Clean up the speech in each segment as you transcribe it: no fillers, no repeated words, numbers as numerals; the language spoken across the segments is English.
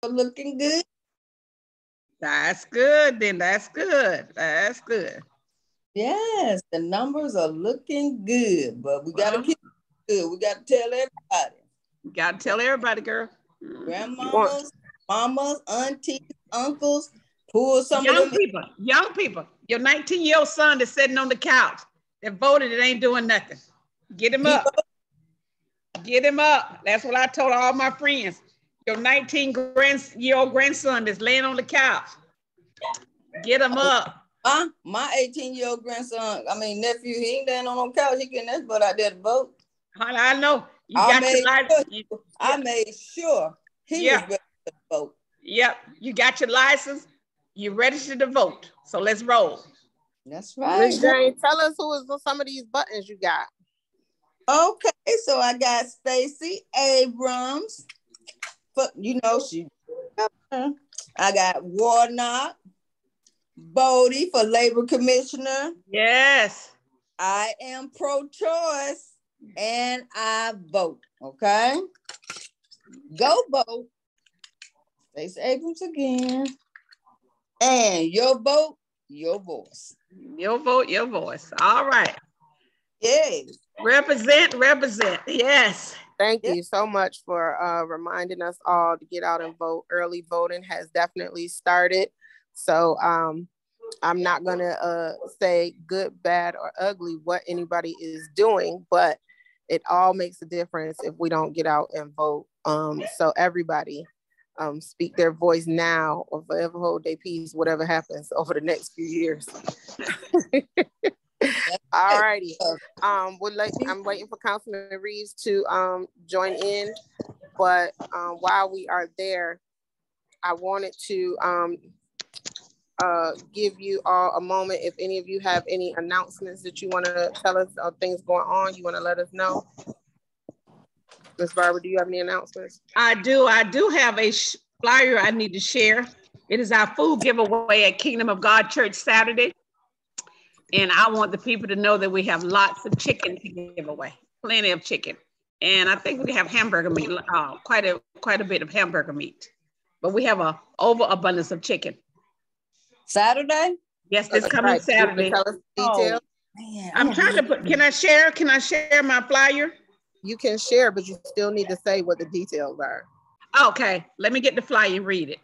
looking good. That's good, then. That's good. That's good. Yes, the numbers are looking good, but we got to keep it good. We got to tell everybody. You got to tell everybody, girl. Grandmamas, mamas, aunties, uncles, pull some of them. Young people. Your 19-year-old son that's sitting on the couch that voted, it ain't doing nothing. Get him up. Get him up. That's what I told all my friends. Your 19-year-old grandson that's laying on the couch. Get him up. My 18-year-old grandson, nephew, he ain't laying on no couch. He getting that butt out there to vote. I know. I made sure he was ready to vote. Yep. You got your license. You registered to vote. So let's roll. That's right. Miss Jane, tell us who is on some of these buttons you got. Okay, so I got Stacey Abrams. But she. I got Warnock. Bodie for Labor Commissioner. Yes. I am pro-choice and I vote. Okay. Go vote. Stacey Abrams again. And your vote, your voice. Your vote, your voice. All right. Yes. Represent. Yes. Thank you so much for reminding us all to get out and vote. Early voting has definitely started. So I'm not going to say good, bad, or ugly what anybody is doing, but it all makes a difference if we don't get out and vote. So everybody speak their voice now or forever hold their peace, whatever happens over the next few years. All righty. I'm waiting for Councilman Reeves to join in, but while we are there, I wanted to give you all a moment. If any of you have any announcements that you want to tell us of things going on, you want to let us know. Ms. Barbara, do you have any announcements? I do have a flyer I need to share. It is our food giveaway at Kingdom of God Church Saturday. And I want the people to know that we have lots of chicken to give away, plenty of chicken. And I think we have hamburger meat, quite a bit of hamburger meat. But we have an overabundance of chicken. Saturday? Yes, this coming Saturday. Tell us details. Man, I'm trying to put, can I share my flyer? You can share, but you still need to say what the details are. Okay, let me get the flyer and read it.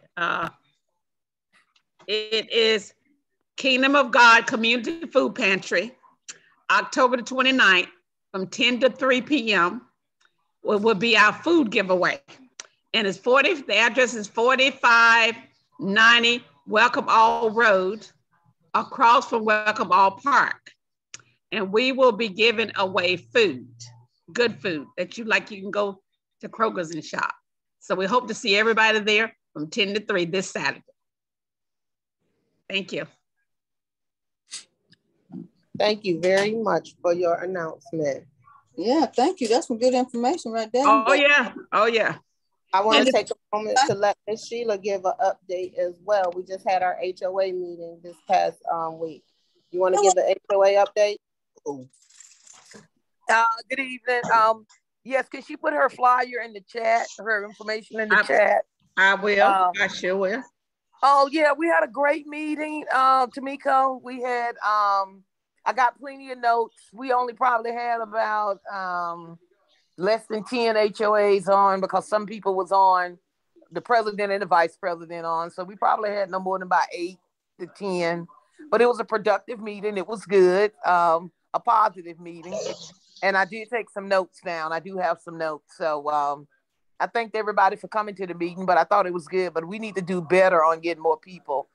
It is Kingdom of God Community Food Pantry, October the 29th from 10 to 3 p.m. will be our food giveaway. And the address is 4590 Welcome All Road, across from Welcome All Park. And we will be giving away food, good food that you can go to Kroger's and shop. So we hope to see everybody there from 10 to 3 this Saturday. Thank you. Thank you very much for your announcement. Yeah, thank you. That's some good information right there. Oh, yeah. Oh, yeah. I want to take a moment to let Ms. Sheila give an update as well. We just had our HOA meeting this past week. You want to give the HOA update? Good evening. Yes, can she put her flyer in the chat, her information in the chat? I will. I sure will. Oh, yeah, we had a great meeting, Tamiko. We had, I got plenty of notes. We only probably had about less than 10 HOAs on because some people was on, the president and the vice president on. So we probably had no more than about 8 to 10. But it was a productive meeting. It was good, a positive meeting. And I did take some notes down. I do have some notes. So I thanked everybody for coming to the meeting, but I thought it was good. But we need to do better on getting more people,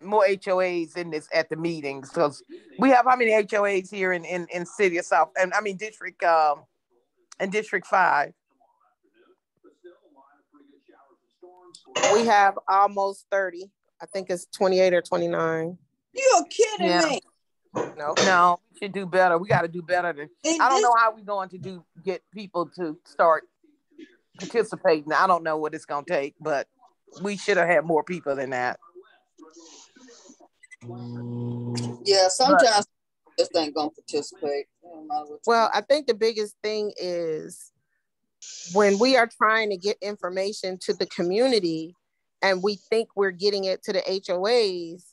more HOAs at the meetings. Because we have how many HOAs here in City of South, and I mean District in District 5? We have almost 30. I think it's 28 or 29. You're kidding me. No, we should do better. We got to do better. I don't know how we're going to get people to start participating. I don't know what it's going to take, but we should have had more people than that. Yeah, sometimes just ain't going to participate. Well, I think the biggest thing is when we are trying to get information to the community and we think we're getting it to the HOAs,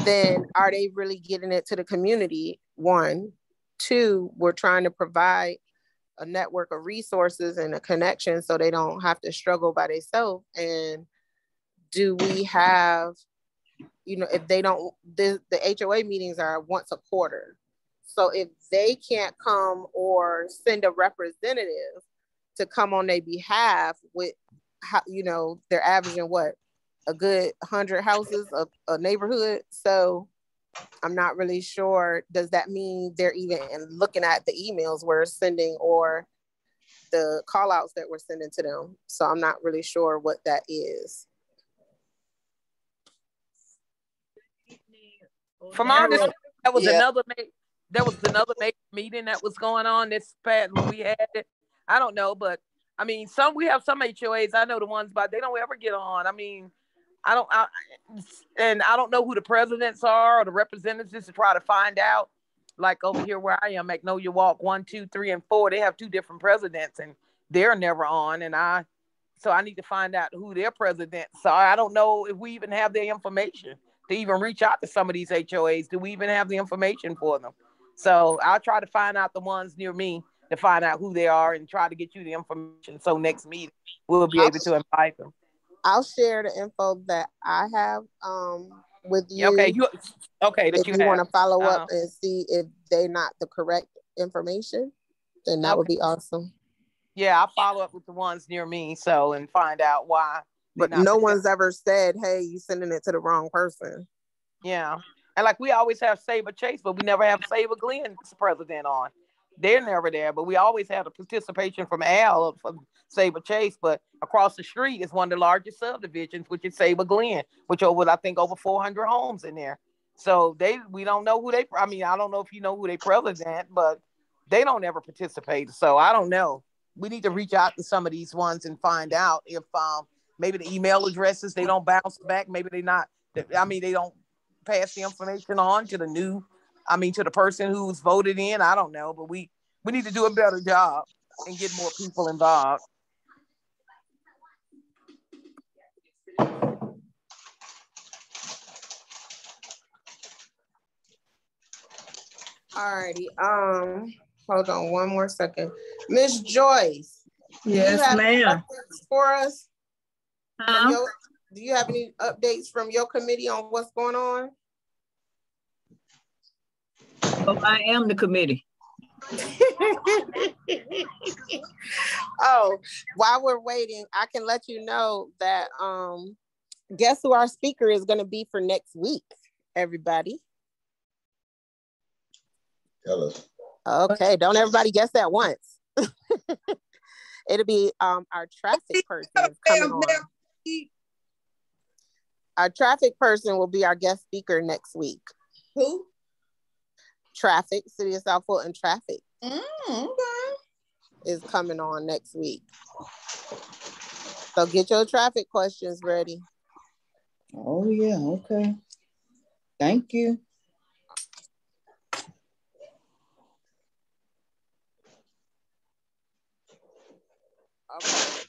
then are they really getting it to the community? One. Two, we're trying to provide a network of resources and a connection so they don't have to struggle by themselves. And do we have, if they don't, the HOA meetings are once a quarter. So if they can't come or send a representative to come on their behalf with, they're averaging what, a good 100 houses, a neighborhood. So I'm not really sure. Does that mean they're even looking at the emails we're sending or the call outs that we're sending to them? So I'm not really sure what that is. From my understanding, that was another meeting that was going on this past when we had it. I don't know, but I mean, we have some HOAs. I know the ones, but they don't ever get on. I mean, I don't know who the presidents are or the representatives to try to find out. Like over here where I am, Magnolia Walk 1, 2, 3, and 4, they have 2 different presidents and they're never on. So I need to find out who their presidents are. I don't know if we even have their information to even reach out to some of these HOAs. Do we even have the information for them? So I'll try to find out the ones near me to find out who they are and try to get you the information. So next meeting, we'll be able to invite them. I'll share the info that I have with you. Okay, if you want to follow up and see if they're not the correct information, then that would be awesome. Yeah, I'll follow up with the ones near me and find out why. But no one's ever said, hey, you sending it to the wrong person. Yeah. And like we always have Saber Chase, but we never have Saber Glenn's president on. They're never there, but we always have a participation from Al from Saber Chase. But across the street is one of the largest subdivisions, which is Saber Glen, which I think over 400 homes in there. So we don't know who I don't know if you know who they president, but they don't ever participate. So I don't know. We need to reach out to some of these ones and find out if maybe the email addresses, they don't bounce back. Maybe they don't pass the information on to to the person who's voted in. I don't know, but we need to do a better job and get more people involved. Alrighty. Hold on one more second. Miss Joyce. Yes, ma'am. For us? Do you have any updates from your committee on what's going on? Oh, I am the committee. Oh, while we're waiting, I can let you know that guess who our speaker is going to be for next week, everybody? Tell us. Okay, don't everybody guess at once. It'll be our traffic person coming on. Our traffic person will be our guest speaker next week. Who? Traffic, City of South Fulton Traffic. Okay. Is coming on next week. So get your traffic questions ready. Oh yeah, okay. Thank you. Okay.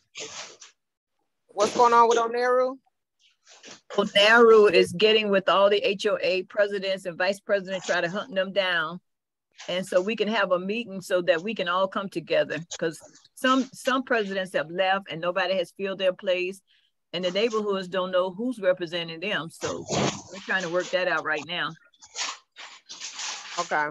What's going on with Oneru? Oneru is getting with all the HOA presidents and vice presidents, try to hunt them down. And so we can have a meeting so that we can all come together, because some presidents have left and nobody has filled their place, and the neighborhoods don't know who's representing them. So we're trying to work that out right now. Okay.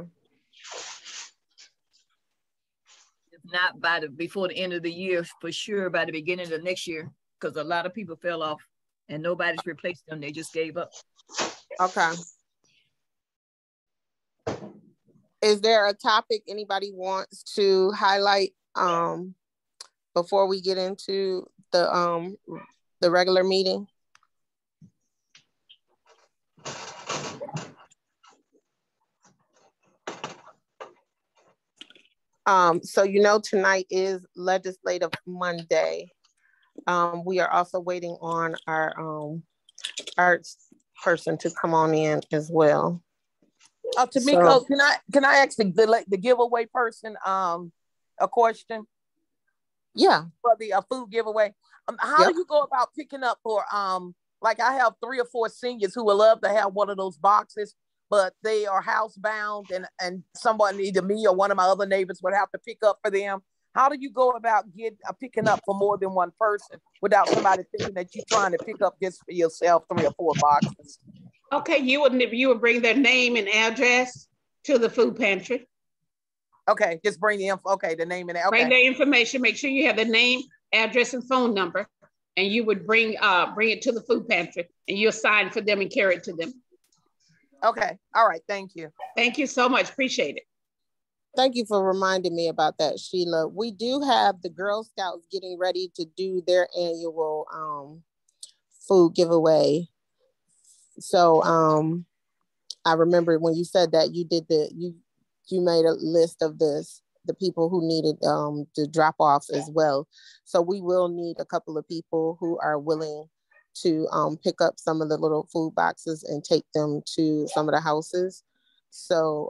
If not before the end of the year, for sure by the beginning of next year, because a lot of people fell off and nobody's replaced them. They just gave up. Okay. Is there a topic anybody wants to highlight before we get into the regular meeting? So tonight is Legislative Monday. We are also waiting on our arts person to come on in as well. Tamiko, can I ask the giveaway person a question? Yeah. For the food giveaway. How do you go about picking up for like I have 3 or 4 seniors who would love to have one of those boxes, but they are housebound and someone, either me or one of my other neighbors, would have to pick up for them. How do you go about picking up for more than one person without somebody thinking that you're trying to pick up just for yourself 3 or 4 boxes? Okay, you would bring their name and address to the food pantry. Okay, just bring the info. Okay, the name and okay. Bring their information. Make sure you have the name, address, and phone number, and you would bring it to the food pantry, and you'll sign for them and carry it to them. Okay. All right. Thank you. Thank you so much. Appreciate it. Thank you for reminding me about that, Sheila. We do have the Girl Scouts getting ready to do their annual food giveaway. So I remember when you said that you made a list of the people who needed to drop off as well. So we will need a couple of people who are willing to pick up some of the little food boxes and take them to some of the houses. So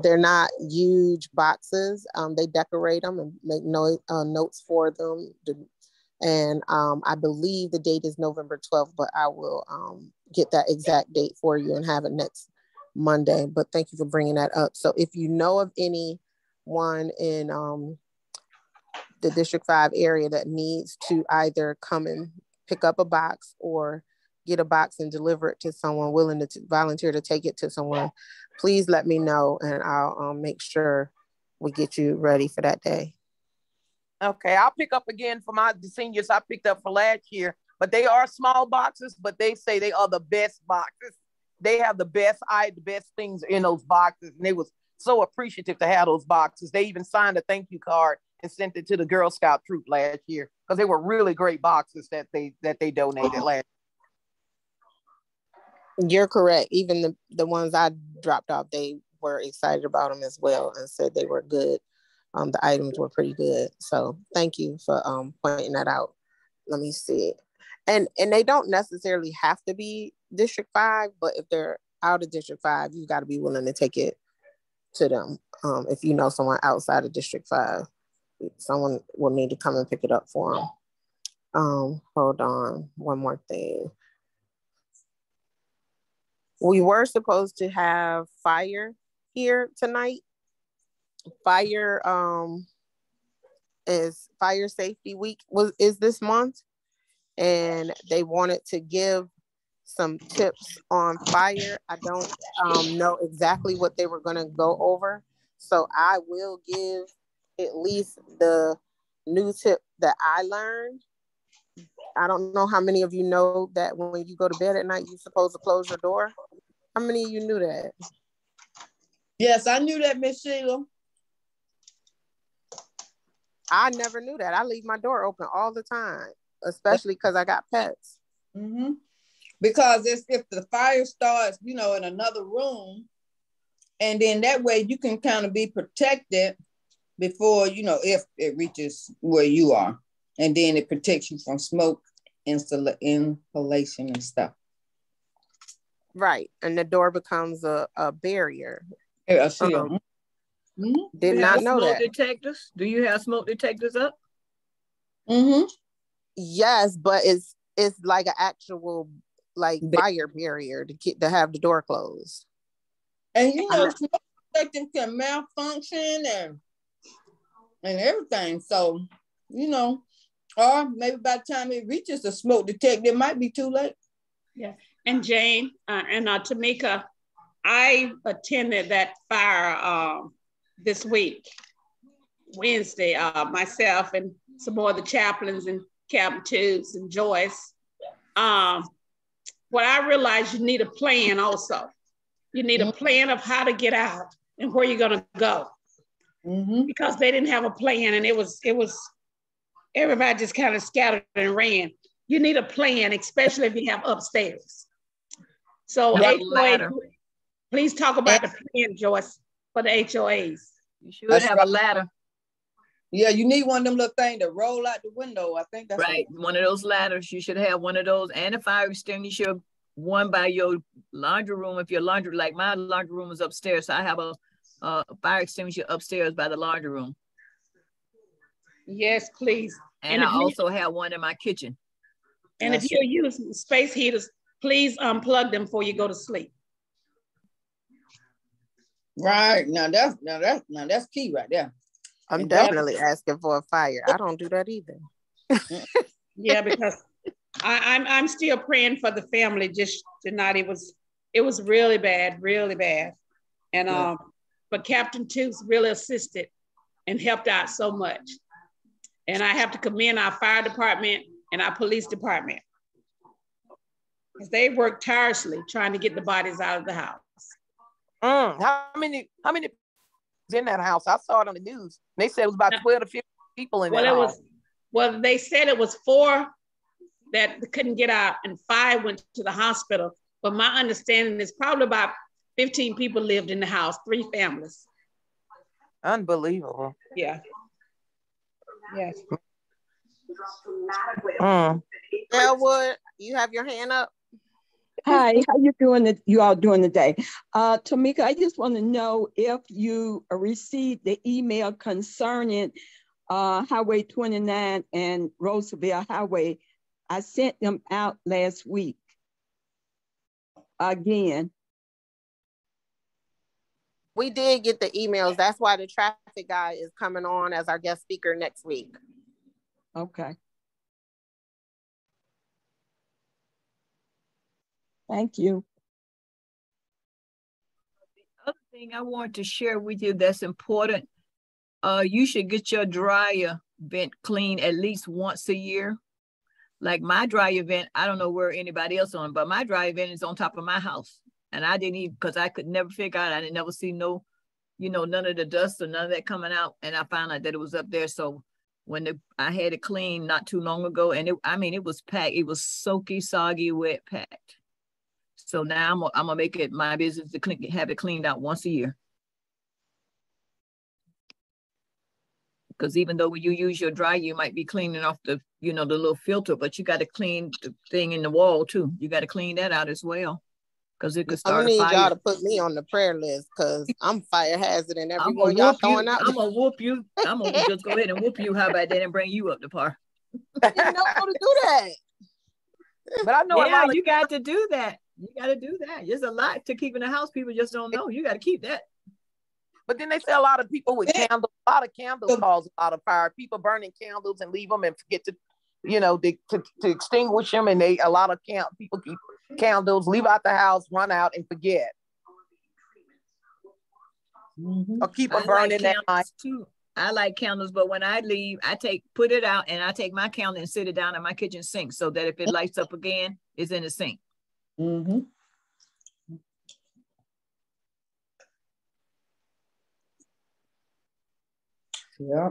they're not huge boxes. They decorate them and make notes for them. And I believe the date is November 12th, but I will get that exact date for you and have it next Monday. But thank you for bringing that up. So if you know of anyone in the District 5 area that needs to either come and pick up a box or get a box and deliver it to someone willing to volunteer to take it to someone, please let me know and I'll make sure we get you ready for that day. Okay, I'll pick up again for the seniors I picked up for last year, but they are small boxes, but they say they are the best boxes. They have the best things in those boxes, and they was so appreciative to have those boxes. They even signed a thank you card and sent it to the Girl Scout troop last year because they were really great boxes that they donated last year. You're correct. Even the ones I dropped off, they were excited about them as well and said they were good. The items were pretty good. So thank you for pointing that out. Let me see. And they don't necessarily have to be District 5, but if they're out of District 5, you got to be willing to take it to them. If you know someone outside of District 5, someone will need to come and pick it up for them. Hold on, one more thing. We were supposed to have fire here tonight. Fire safety week is this month, and they wanted to give some tips on fire. I don't know exactly what they were going to go over, so I will give at least the new tip that I learned. I don't know how many of you know that when you go to bed at night, you're supposed to close your door. How many of you knew that? Yes, I knew that, Miss Sheila. I never knew that. I leave my door open all the time, especially because I got pets. Mm-hmm. Because if the fire starts, in another room, and then that way you can kind of be protected before, if it reaches where you are. And then it protects you from smoke, inhalation and stuff. Right. And the door becomes a barrier. Yeah, sure. Did not know that. Detectors? Do you have smoke detectors up? Mm-hmm. Yes, but it's like an actual fire barrier to have the door closed. And smoke detectors can malfunction and everything. So, or maybe by the time it reaches the smoke detector, it might be too late. Yeah. And Jane and Tamika, I attended that fire this week, Wednesday, myself and some more of the chaplains and Captain Tubes and Joyce. What I realized, you need a plan also. You need a plan of how to get out and where you're gonna go. Mm-hmm. Because they didn't have a plan, and it was everybody just kind of scattered and ran. You need a plan, especially if you have upstairs. So HOA, please talk about the plan, Joyce, for the HOAs. You should have a ladder. Yeah, you need one of them little things to roll out the window. I think that's right. One of those ladders. You should have one of those, and a fire extinguisher. One by your laundry room. If your laundry, like my laundry room is upstairs, so I have a fire extinguisher upstairs by the laundry room. Yes, please. And I also have one in my kitchen. And if you're using space heaters, please unplug them before you go to sleep. Right. Now that's key right there. I'm definitely asking for a fire. I don't do that either. Yeah, because I'm still praying for the family just tonight. It was really bad, really bad. And but Captain Toots really assisted and helped out so much. And I have to commend our fire department and our police department, because they worked tirelessly trying to get the bodies out of the house. How many in that house? I saw it on the news. They said it was about 12 to 15 people in that house. Well, they said it was 4 that couldn't get out and 5 went to the hospital. But my understanding is probably about 15 people lived in the house, 3 families. Unbelievable. Yeah. Yes. Elwood, you have your hand up. Hi, how you doing? You all doing today? Tamika, I just want to know if you received the email concerning Highway 29 and Roosevelt Highway. I sent them out last week again. We did get the emails. That's why the traffic guy is coming on as our guest speaker next week. Okay. Thank you. The other thing I want to share with you that's important, you should get your dryer vent cleaned at least once a year. Like my dryer vent, I don't know where anybody else on, but my dryer vent is on top of my house. And I didn't even, because I could never figure out, I didn't never see none of the dust or none of that coming out. And I found out that it was up there. So when I had it cleaned not too long ago, and it was packed. It was soaky, soggy, wet, packed. So now I'm gonna make it my business to have it cleaned out once a year. Because even though when you use your dryer, you might be cleaning off the little filter, but you got to clean the thing in the wall too. You got to clean that out as well, because it could start a fire. I need y'all to put me on the prayer list, because I'm fire hazard and everyone y'all throwing out. I'm gonna whoop you. I'm gonna just go ahead and whoop you. How about that, and bring you up to par? I didn't know how to do that. But I know a lot of you got to do that. You got to do that. There's a lot to keep in the house. People just don't know. You got to keep that. But then they say a lot of people with candles, a lot of candles cause a lot of fire. People burning candles and leave them and forget to, to extinguish them. And a lot of people keep candles, leave out the house, run out and forget. Mm-hmm. Or keep them burning that night too. I like candles, but when I leave, put it out and I take my candle and sit it down in my kitchen sink so that if it lights up again, it's in the sink. Mm-hmm. Yeah.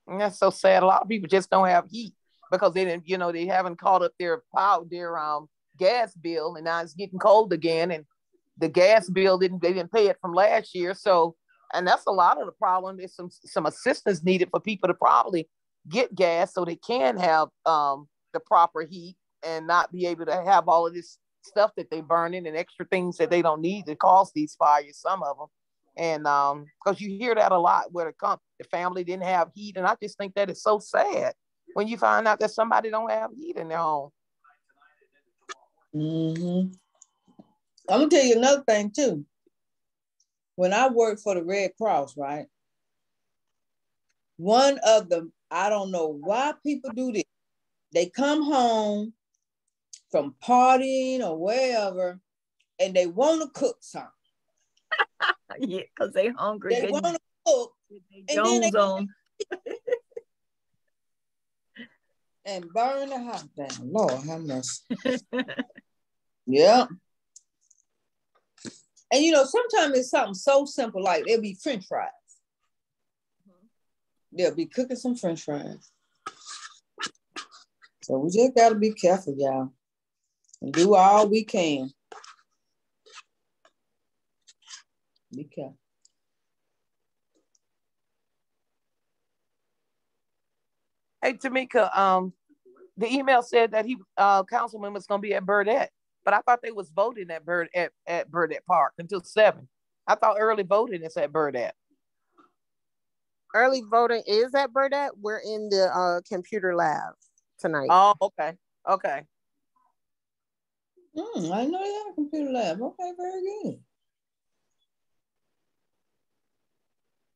And that's so sad. A lot of people just don't have heat because they didn't, they haven't caught up their gas bill, and now it's getting cold again. And the gas bill they didn't pay it from last year. So, and that's a lot of the problem. There's some assistance needed for people to probably get gas so they can have the proper heat and not be able to have all of this stuff that they burning and extra things that they don't need to cause these fires, some of them. And because you hear that a lot where the family didn't have heat. And I just think that is so sad when you find out that somebody don't have heat in their home. Mm-hmm. I'm gonna tell you another thing too. When I worked for the Red Cross, right? One of them, I don't know why people do this. They come home from partying or wherever, and they want to cook something. Yeah, because they hungry. They want to cook, and then and burn the house down. Lord, how much? Yeah. And sometimes it's something so simple, like it'll be French fries. They'll be cooking some French fries. So we just gotta be careful, y'all, and do all we can. Be careful. Hey, Tamika, the email said that Councilman was going to be at Burdette, but I thought they was voting at Burdette Park until 7. I thought early voting is at Burdette. Early voting is at Burdette. We're in the computer lab tonight. Oh, okay. Okay. I know they have a computer lab. Okay, very good.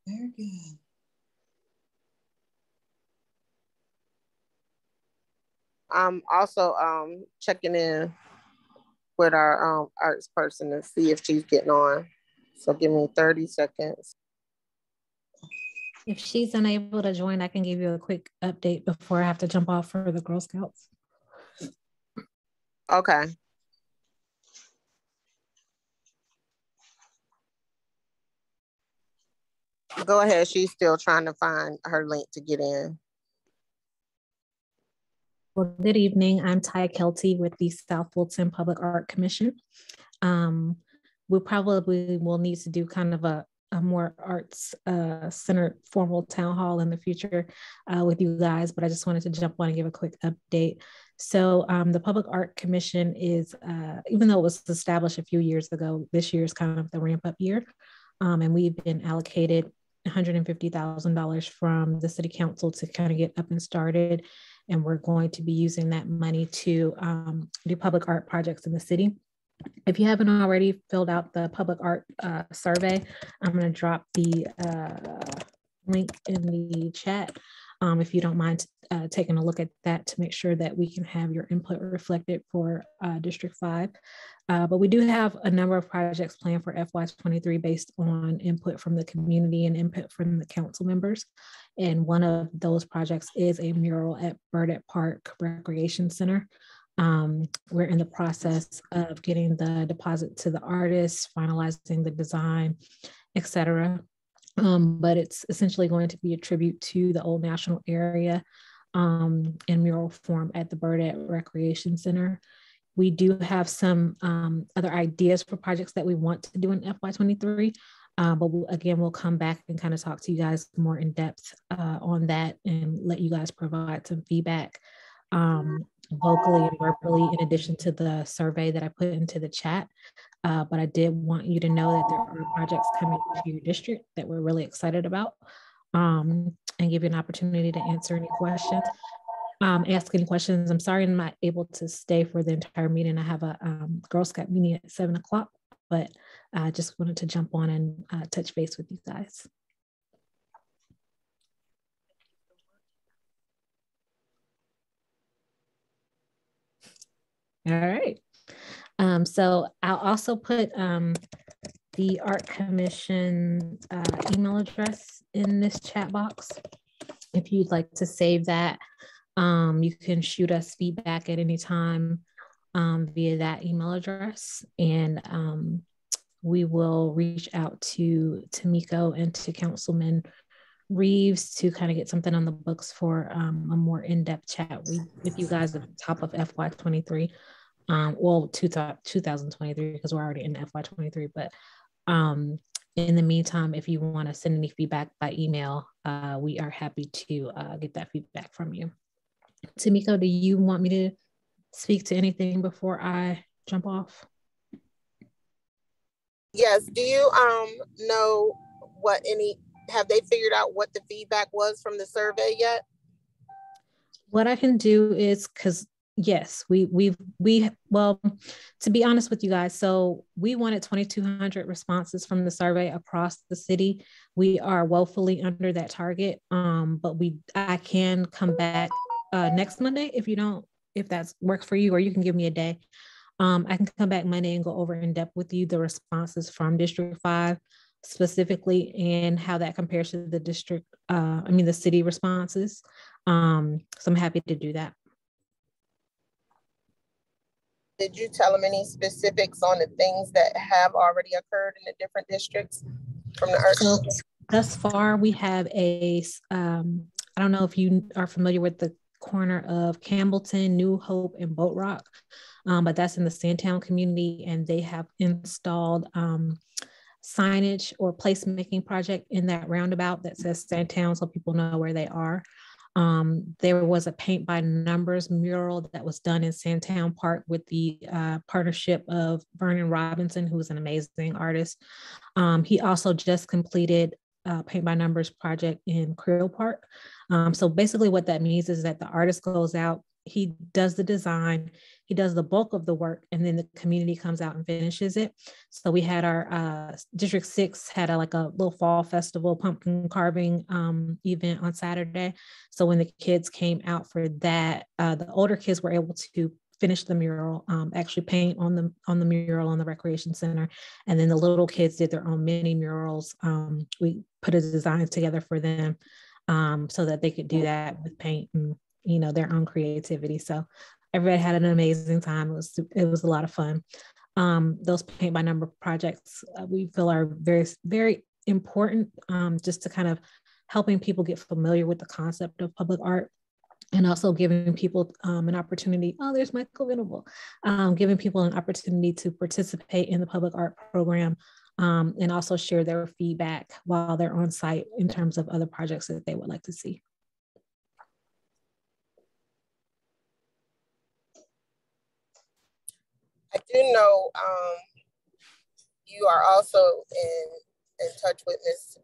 Very good. I'm also checking in with our arts person to see if she's getting on. So give me 30 seconds. If she's unable to join, I can give you a quick update before I have to jump off for the Girl Scouts. Okay. Go ahead. She's still trying to find her link to get in. Well, good evening. I'm Ty Kelty with the South Fulton Public Art Commission. We probably will need to do kind of a more arts centered formal town hall in the future with you guys, but I just wanted to jump on and give a quick update. So the Public Art Commission is, even though it was established a few years ago, this year is kind of the ramp up year. And we've been allocated $150,000 from the city council to kind of get up and started. And we're going to be using that money to do public art projects in the city. If you haven't already filled out the public art survey, I'm going to drop the link in the chat. If you don't mind taking a look at that to make sure that we can have your input reflected for District 5. But we do have a number of projects planned for FY23 based on input from the community and input from the council members. And one of those projects is a mural at Burdette Park Recreation Center. We're in the process of getting the deposit to the artist, finalizing the design, etc. But it's essentially going to be a tribute to the Old National Area in mural form at the Burdette Recreation Center. We do have some other ideas for projects that we want to do in FY23, but we'll come back and kind of talk to you guys more in depth on that and let you guys provide some feedback vocally and verbally, in addition to the survey that I put into the chat. But I did want you to know that there are projects coming to your district that we're really excited about, and give you an opportunity to answer any questions, ask any questions. I'm sorry I'm not able to stay for the entire meeting. I have a Girl Scout meeting at 7 o'clock, but I just wanted to jump on and touch base with you guys. All right. So I'll also put the Art Commission email address in this chat box. If you'd like to save that, you can shoot us feedback at any time via that email address. And we will reach out to Tamiko and to Councilman Reeves to kind of get something on the books for a more in-depth chat with you guys at the top of FY23. Well, 2023, because we're already in FY23, but in the meantime, if you want to send any feedback by email, we are happy to get that feedback from you. Tamiko, do you want me to speak to anything before I jump off? Yes. Do you know have they figured out what the feedback was from the survey yet? What I can do is, because yes, well, to be honest with you guys, so we wanted 2,200 responses from the survey across the city. We are woefully under that target, but I can come back next Monday if that works for you, or you can give me a day. I can come back Monday and go over in depth with you the responses from District 5 specifically and how that compares to the the city responses. So I'm happy to do that. Did you tell them any specifics on the things that have already occurred in the different districts from the Earth? So thus far, we have I don't know if you are familiar with the corner of Campbellton, New Hope, and Boat Rock, but that's in the Sandtown community, and they have installed signage or placemaking project in that roundabout that says Sandtown, so people know where they are. There was a paint by numbers mural that was done in Sandtown Park with the partnership of Vernon Robinson, who is an amazing artist. He also just completed paint by numbers project in Creel Park. So basically what that means is that the artist goes out, he does the design, he does the bulk of the work, and then the community comes out and finishes it. So we had our District 6 had a little fall festival pumpkin carving event on Saturday. So when the kids came out for that, the older kids were able to finish the mural, actually paint on the mural on the recreation center. And then the little kids did their own mini murals. We put a design together for them so that they could do that with paint and, their own creativity. So everybody had an amazing time. It was a lot of fun. Those paint by number projects we feel are very, very important, just to kind of helping people get familiar with the concept of public art, and also giving people an opportunity. Oh, there's Michael Venable. Giving people an opportunity to participate in the public art program, and also share their feedback while they're on site in terms of other projects that they would like to see. I do know you are also in touch with Miss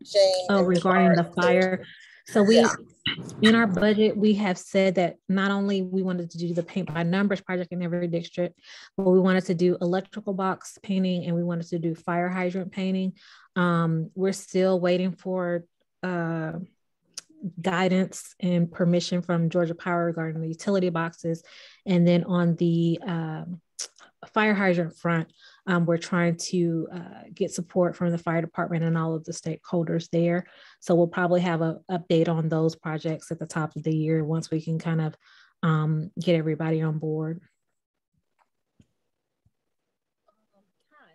Jane. Oh, regarding the fire. So we, in our budget, we have said that not only we wanted to do the paint by numbers project in every district, but we wanted to do electrical box painting and we wanted to do fire hydrant painting. We're still waiting for guidance and permission from Georgia Power regarding the utility boxes. And then on the fire hydrant front, we're trying to get support from the fire department and all of the stakeholders there. So we'll probably have an update on those projects at the top of the year once we can kind of get everybody on board.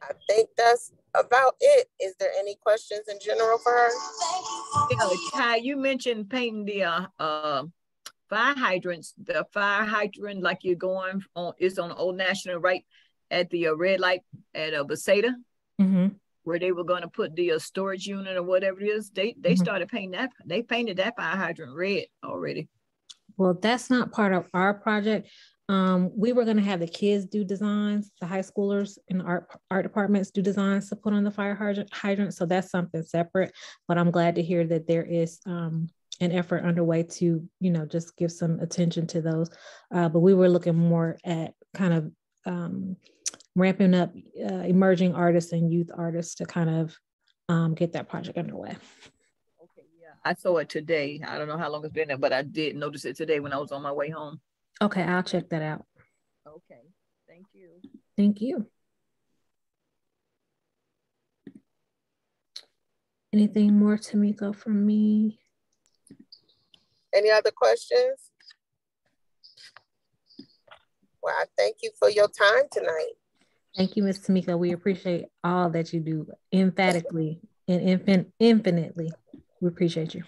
I think that's about it. Is there any questions in general for her? Ty, you mentioned painting the fire hydrants. The fire hydrant, like you're going on, is on Old National, right at the red light at Beseda, where they were going to put the storage unit or whatever it is. They started painting that. They painted that fire hydrant red already. Well, that's not part of our project. We were going to have the kids do designs, the high schoolers in the art departments do designs to put on the fire hydrant. So that's something separate, but I'm glad to hear that there is an effort underway to, just give some attention to those. But we were looking more at kind of ramping up emerging artists and youth artists to kind of get that project underway. Okay, yeah, I saw it today. I don't know how long it's been there, but I did notice it today when I was on my way home. Okay, I'll check that out. Okay, thank you. Thank you. Anything more, Tamika, from me? Any other questions? Well, I thank you for your time tonight. Thank you, Ms. Tamika. We appreciate all that you do emphatically and infinitely. We appreciate you.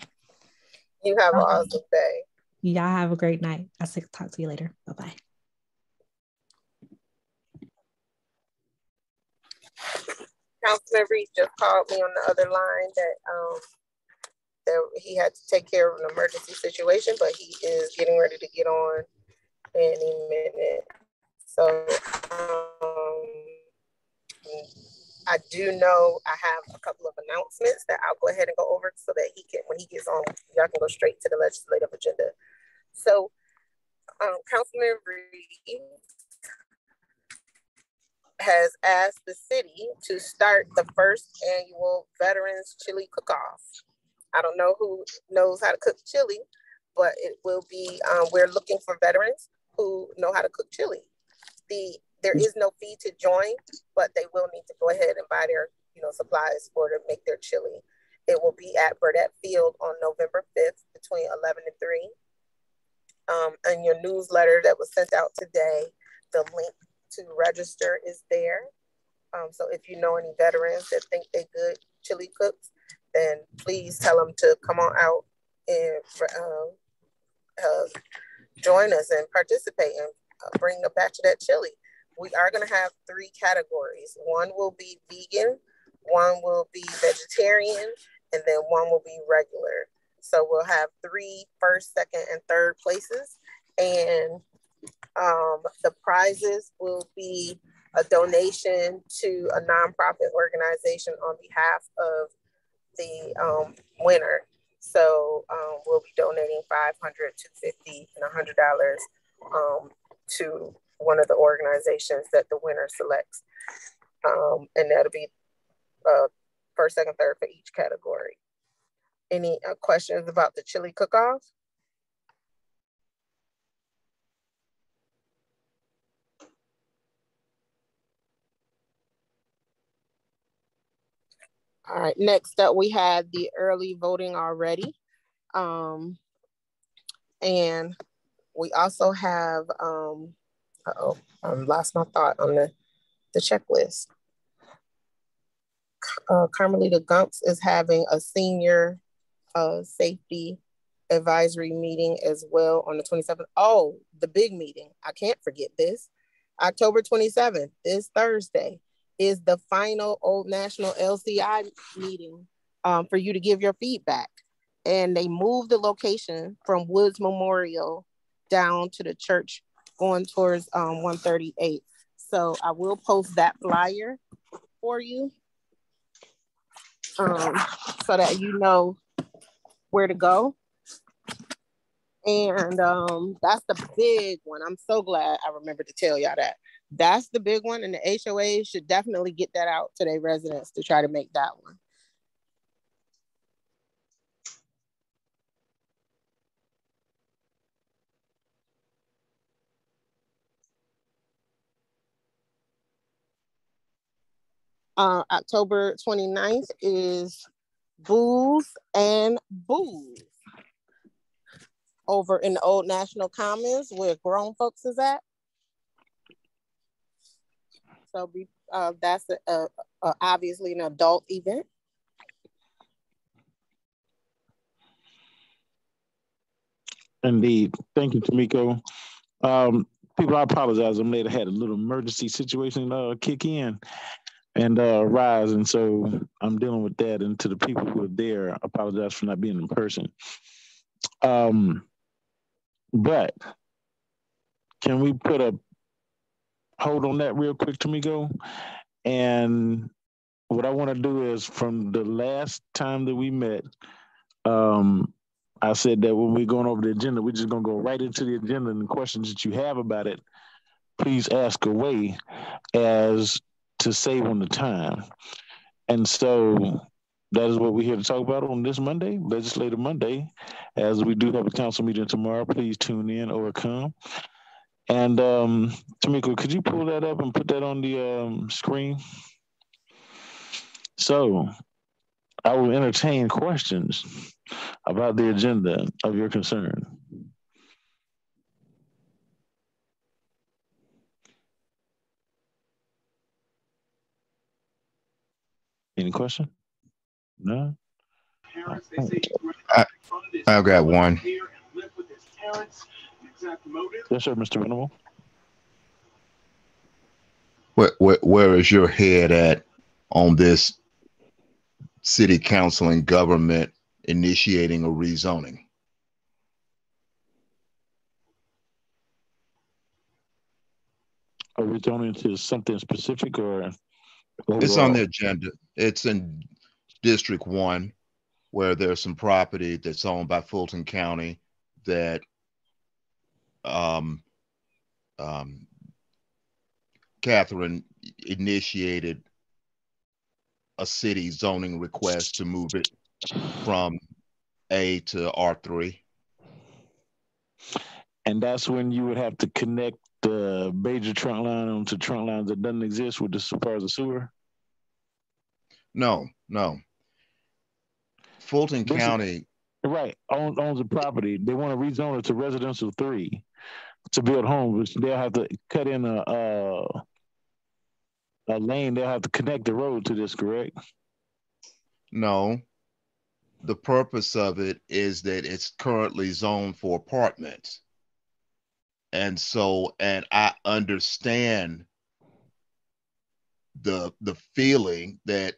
You have an awesome day. Y'all have a great night. I'll talk to you later. Bye-bye. Councilman Reese just called me on the other line that he had to take care of an emergency situation, but he is getting ready to get on any minute. So I do know I have a couple of announcements that I'll go ahead and go over so that he can, when he gets on, y'all can go straight to the legislative agenda. So Councilman Reese has asked the city to start the first annual Veterans Chili Cook-Off. I don't know who knows how to cook chili, but it will be, we're looking for veterans who know how to cook chili. There is no fee to join, but they will need to go ahead and buy their, supplies to make their chili. It will be at Burdette Field on November 5th between 11 and 3. And your newsletter that was sent out today, the link to register is there. So if you know any veterans that think they're good chili cooks, then please tell them to come on out and join us and participate and bring a batch of that chili. We are going to have 3 categories. One will be vegan, one will be vegetarian, and then one will be regular. So we'll have 3 first, second, and third places. And the prizes will be a donation to a nonprofit organization on behalf of the winner. So we'll be donating $500, $250, and $100 to one of the organizations that the winner selects. And that'll be first, second, third for each category. Any questions about the chili cook-off? All right, next up, we had the early voting already. And we also have, I lost my thought on the checklist. Carmelita Gumps is having a senior safety advisory meeting as well on the 27th. Oh, the big meeting. I can't forget this. October 27th, this Thursday, is the final Old National LCI meeting for you to give your feedback. And they moved the location from Woods Memorial down to the church going towards 138. So I will post that flyer for you so that you know where to go. And that's the big one. I'm so glad I remembered to tell y'all that. That's the big one, and the HOA should definitely get that out to their residents to try to make that one. October 29th is Booze and Booze over in the Old National Commons where grown folks is at. So that's obviously an adult event. Indeed. Thank you, Tamiko. People, I apologize. I may have had a little emergency situation kick in and rise. And so I'm dealing with that. And to the people who are there, I apologize for not being in person. But can we put a hold on that real quick, Tamiko? And what I want to do is, from the last time that we met, I said that when we're going over the agenda, we're just going to go right into the agenda, and the questions that you have about it, please ask away as to save on the time. And so that is what we're here to talk about on this Monday, Legislative Monday. As we do have a council meeting tomorrow, please tune in or come. And Tamiko, could you pull that up and put that on the screen? So I will entertain questions about the agenda of your concern. Any question? No? I've got one. Yes, sir, Mr. Venable. Where is your head at on this city council and government initiating a rezoning? Are we going into something specific or overall? It's on the agenda. It's in District 1, where there's some property that's owned by Fulton County that Catherine initiated a city zoning request to move it from A to R3. And that's when you would have to connect the major trunk line onto trunk lines that doesn't exist with as far as the sewer? No. Fulton County. Right, owns the property. They want to rezone it to residential 3 to build homes, which they'll have to cut in a lane. They'll have to connect the road to this, correct? No. The purpose of it is that it's currently zoned for apartments. And I understand the feeling that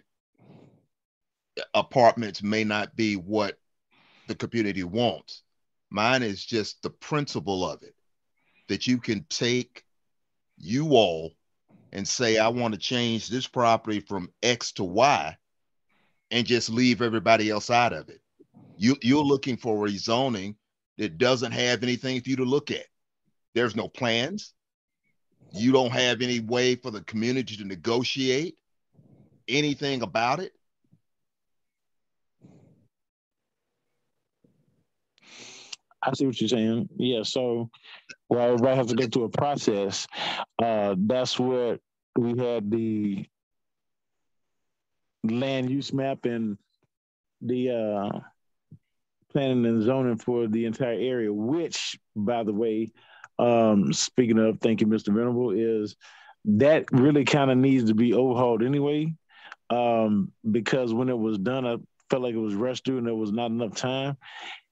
apartments may not be what the community wants. Mine is just the principle of it, that you can take you all and say, I want to change this property from X to Y, and just leave everybody else out of it. You're looking for rezoning that doesn't have anything for you to look at. There's no plans. You don't have any way for the community to negotiate anything about it. I see what you're saying. Yeah, so well, everybody has to go through a process. That's what we had the land use map and the planning and zoning for the entire area, which, by the way, speaking of, thank you, Mr. Venable, is that really kind of needs to be overhauled anyway, because when it was done, I felt like it was rushed through and there was not enough time.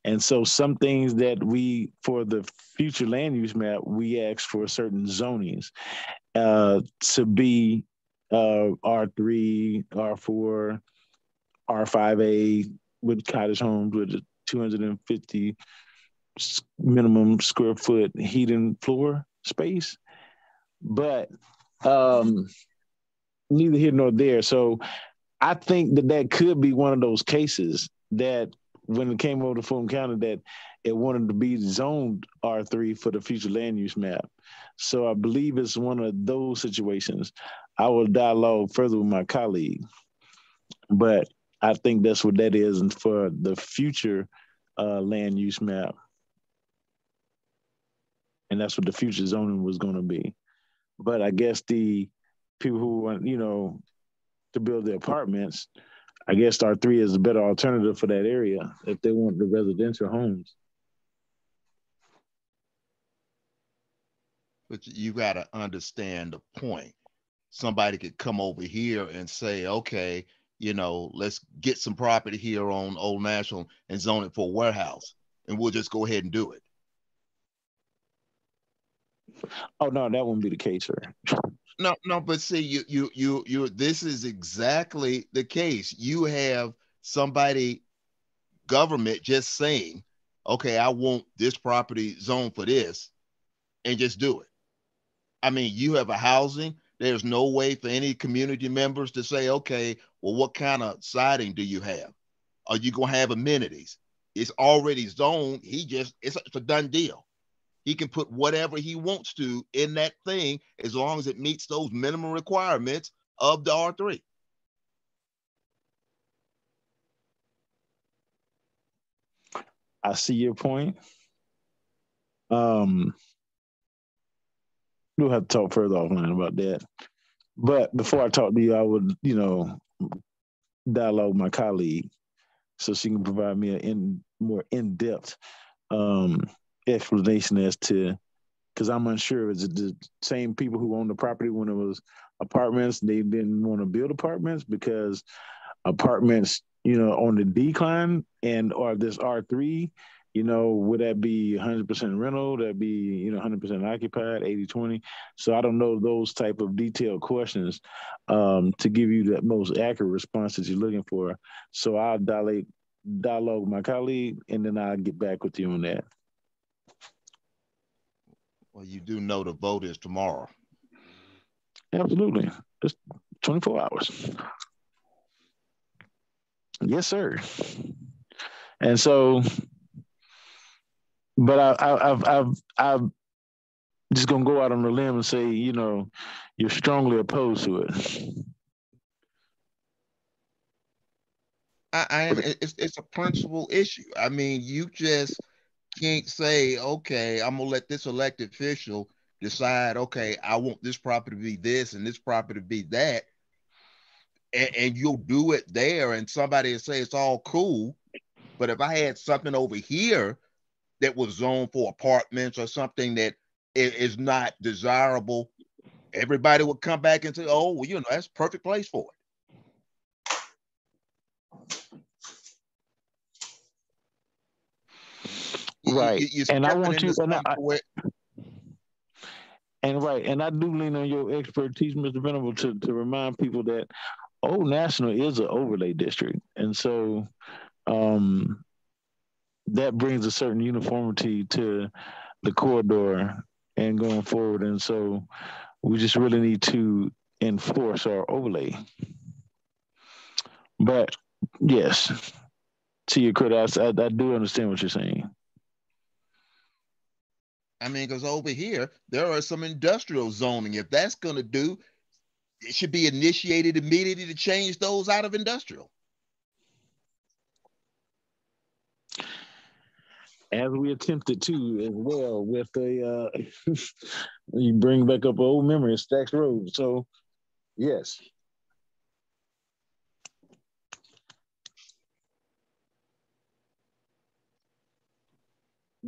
And so some things that we, for the future land use map, we asked for certain zonings to be R3, R4, R5A with cottage homes with a 250 minimum square foot heating floor space. But neither here nor there. So I think that could be one of those cases that when it came over to Fulton County that it wanted to be zoned R3 for the future land use map. So I believe it's one of those situations. I will dialogue further with my colleague, but I think that's what that is, and for the future land use map. And that's what the future zoning was going to be. But I guess the people who want, to build the apartments, I guess R3 is a better alternative for that area if they want the residential homes. But you got to understand the point. Somebody could come over here and say, okay, let's get some property here on Old National and zone it for a warehouse, and we'll just go ahead and do it. Oh no, that wouldn't be the case, sir. No, but see, you this is exactly the case. You have somebody, government, just saying, okay, I want this property zone for this, and just do it. I mean, you have a housing, there's no way for any community members to say, okay, well, what kind of siding do you have? Are you gonna have amenities? It's already zoned. It's a done deal. He can put whatever he wants to in that thing as long as it meets those minimum requirements of the R3. I see your point. We'll have to talk further offline about that. But before I talk to you, I would, dialogue with my colleague so she can provide me a more in-depth explanation as to, because I'm unsure, is it the same people who owned the property when it was apartments, they didn't want to build apartments because apartments, on the decline, or this R3, would that be 100% rental? That be, 100% occupied, 80-20? So I don't know those type of detailed questions to give you the most accurate response that you're looking for. So I'll dialogue with my colleague, and then I'll get back with you on that. Well, you do know the vote is tomorrow. Absolutely. It's 24 hours. Yes, sir. And so, but I've just gonna go out on a limb and say, you're strongly opposed to it. It's a principal issue. I mean, you just can't say, okay, I'm gonna let this elected official decide, okay, I want this property to be this and this property to be that, and you'll do it there, and somebody will say it's all cool. But if I had something over here that was zoned for apartments or something that is not desirable, everybody would come back and say, oh, well, that's a perfect place for it. Right. And I want you, and I do lean on your expertise, Mr. Venable, to remind people that Old National is an overlay district. And so that brings a certain uniformity to the corridor and going forward. And so we just really need to enforce our overlay. But Yes. To your credit, I do understand what you're saying. I mean, because over here, there are some industrial zoning. If that's going to do, it should be initiated immediately to change those out of industrial. As we attempted to as well with the, you bring back up old memory, Stacks Road. So, yes.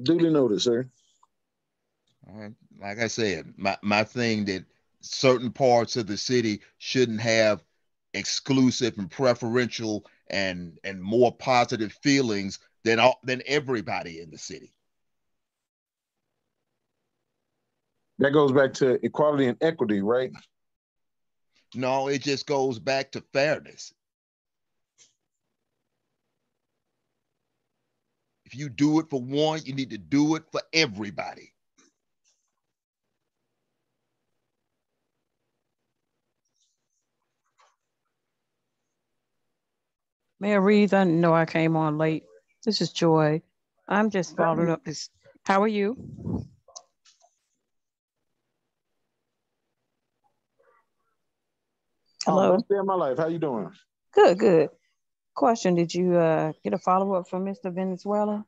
Duly noted, sir. Like I said, my thing that certain parts of the city shouldn't have exclusive and preferential and more positive feelings than everybody in the city. That goes back to equality and equity, right? No, it just goes back to fairness. If you do it for one, you need to do it for everybody. Mayor Reeves, I know I came on late. This is Joy. I'm just following up this. How are you? Hello. Best day of my life. How you doing? Good, good. Question, did you get a follow-up from Mr. Venezuela?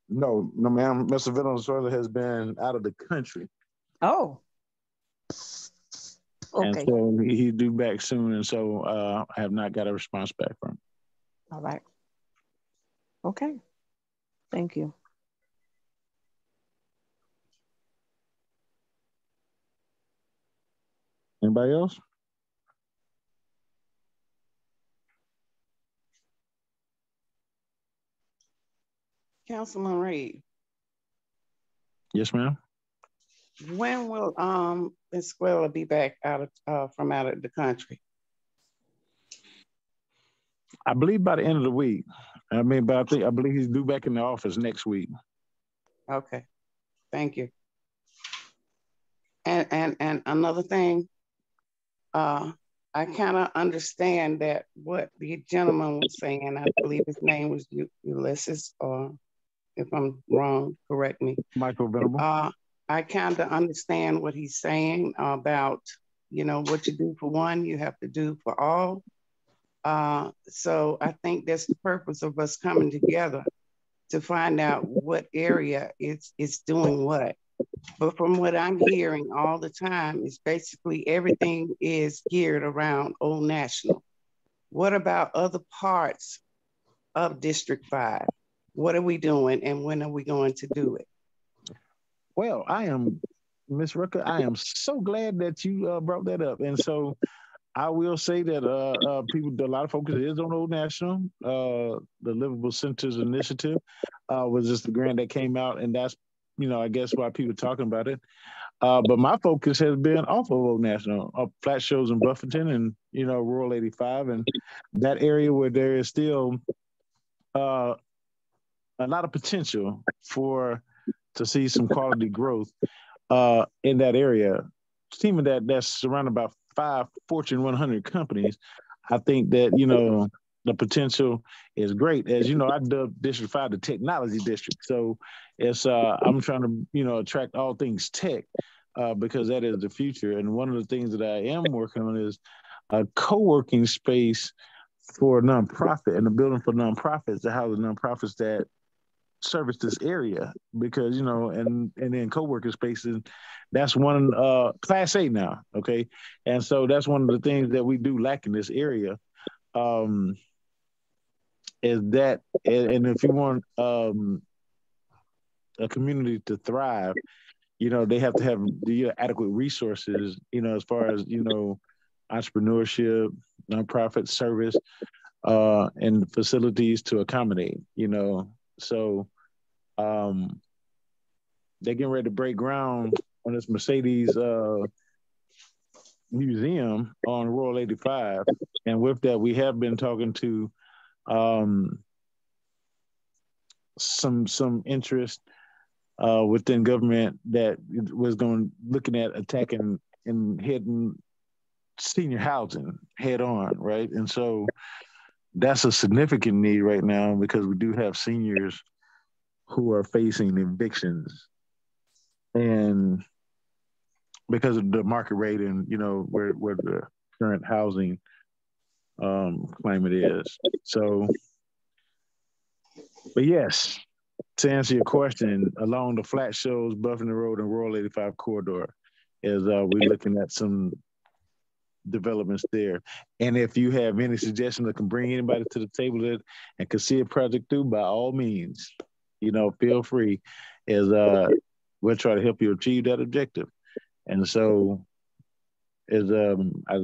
No, ma'am. Mr. Venezuela has been out of the country. Oh. Okay. And so he's due back soon. And so I have not got a response back from him. All right. Okay. Thank you. Anybody else? Councilman Reed. Yes, ma'am. When will Venezuela be back from out of the country? I believe by the end of the week. I mean, but I believe he's due back in the office next week. Okay, thank you. And another thing, I kind of understand that what the gentleman was saying. I believe his name was Ulysses, or if I'm wrong, correct me. Michael Venable. I kind of understand what he's saying about, what you do for one, you have to do for all. So I think that's the purpose of us coming together to find out what area it's doing what. But from what I'm hearing all the time is basically everything is geared around Old National. What about other parts of District 5? What are we doing and when are we going to do it? Well, Ms. Rucker, I am so glad that you brought that up. And so I will say that a lot of focus is on Old National. The Livable Centers Initiative was just the grant that came out, and that's, I guess why people are talking about it. But my focus has been off of Old National, flat shows in Buffington and, Rural 85, and that area where there is still a lot of potential to see some quality growth in that area. Teaming that's surrounded by 5 Fortune 100 companies, I think that, the potential is great. As you know, I dubbed District 5 the technology district. So it's I'm trying to, attract all things tech because that is the future. And one of the things that I am working on is a co-working space for a nonprofit and a building for nonprofits to house the nonprofits that service this area, because and then co-working spaces, that's one Class A now, okay? And so that's one of the things that we do lack in this area, is that, and if you want a community to thrive, they have to have the adequate resources, as far as entrepreneurship, nonprofit service, and facilities to accommodate, So they're getting ready to break ground on this Mercedes museum on Rural 85. And with that, we have been talking to some interest within government that was looking at attacking and heading senior housing head on, right? And so that's a significant need right now because we do have seniors who are facing evictions, and because of the market rate and where the current housing climate is. So, but yes, to answer your question, along the Flat Shoals, Buffalo Road, and Rural 85 corridor, is we're looking at some developments there. And if you have any suggestions that can bring anybody to the table and can see a project through, by all means, feel free. We'll try to help you achieve that objective. And so, I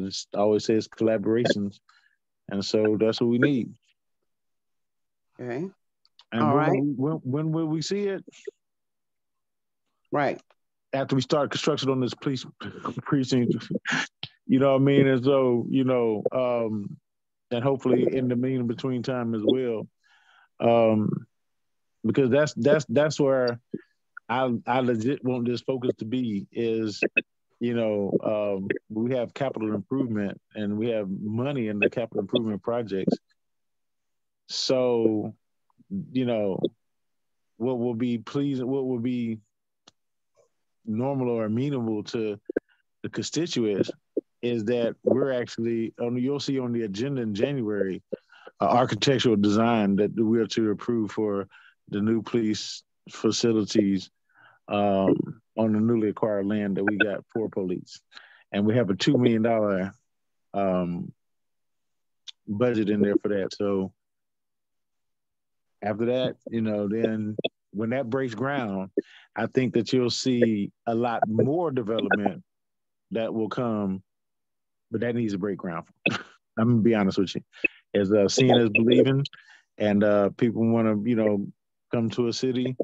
just always say, it's collaborations, and so that's what we need. Okay. And all right. When will we see it? Right. After we start construction on this police precinct, you know what I mean? And so, and hopefully in the between time as well. Because that's where I legit want this focus to be is, we have capital improvement and we have money in the capital improvement projects. So, what will be pleasing, what will be normal or amenable to the constituents is that we're actually, you'll see on the agenda in January, architectural design that we are to approve for the new police facilities on the newly acquired land that we got for police. And we have a $2 million budget in there for that. So after that, then when that breaks ground, I think that you'll see a lot more development that will come, but that needs to break ground. I'm gonna be honest with you. As seeing is believing, and people want to, come to a city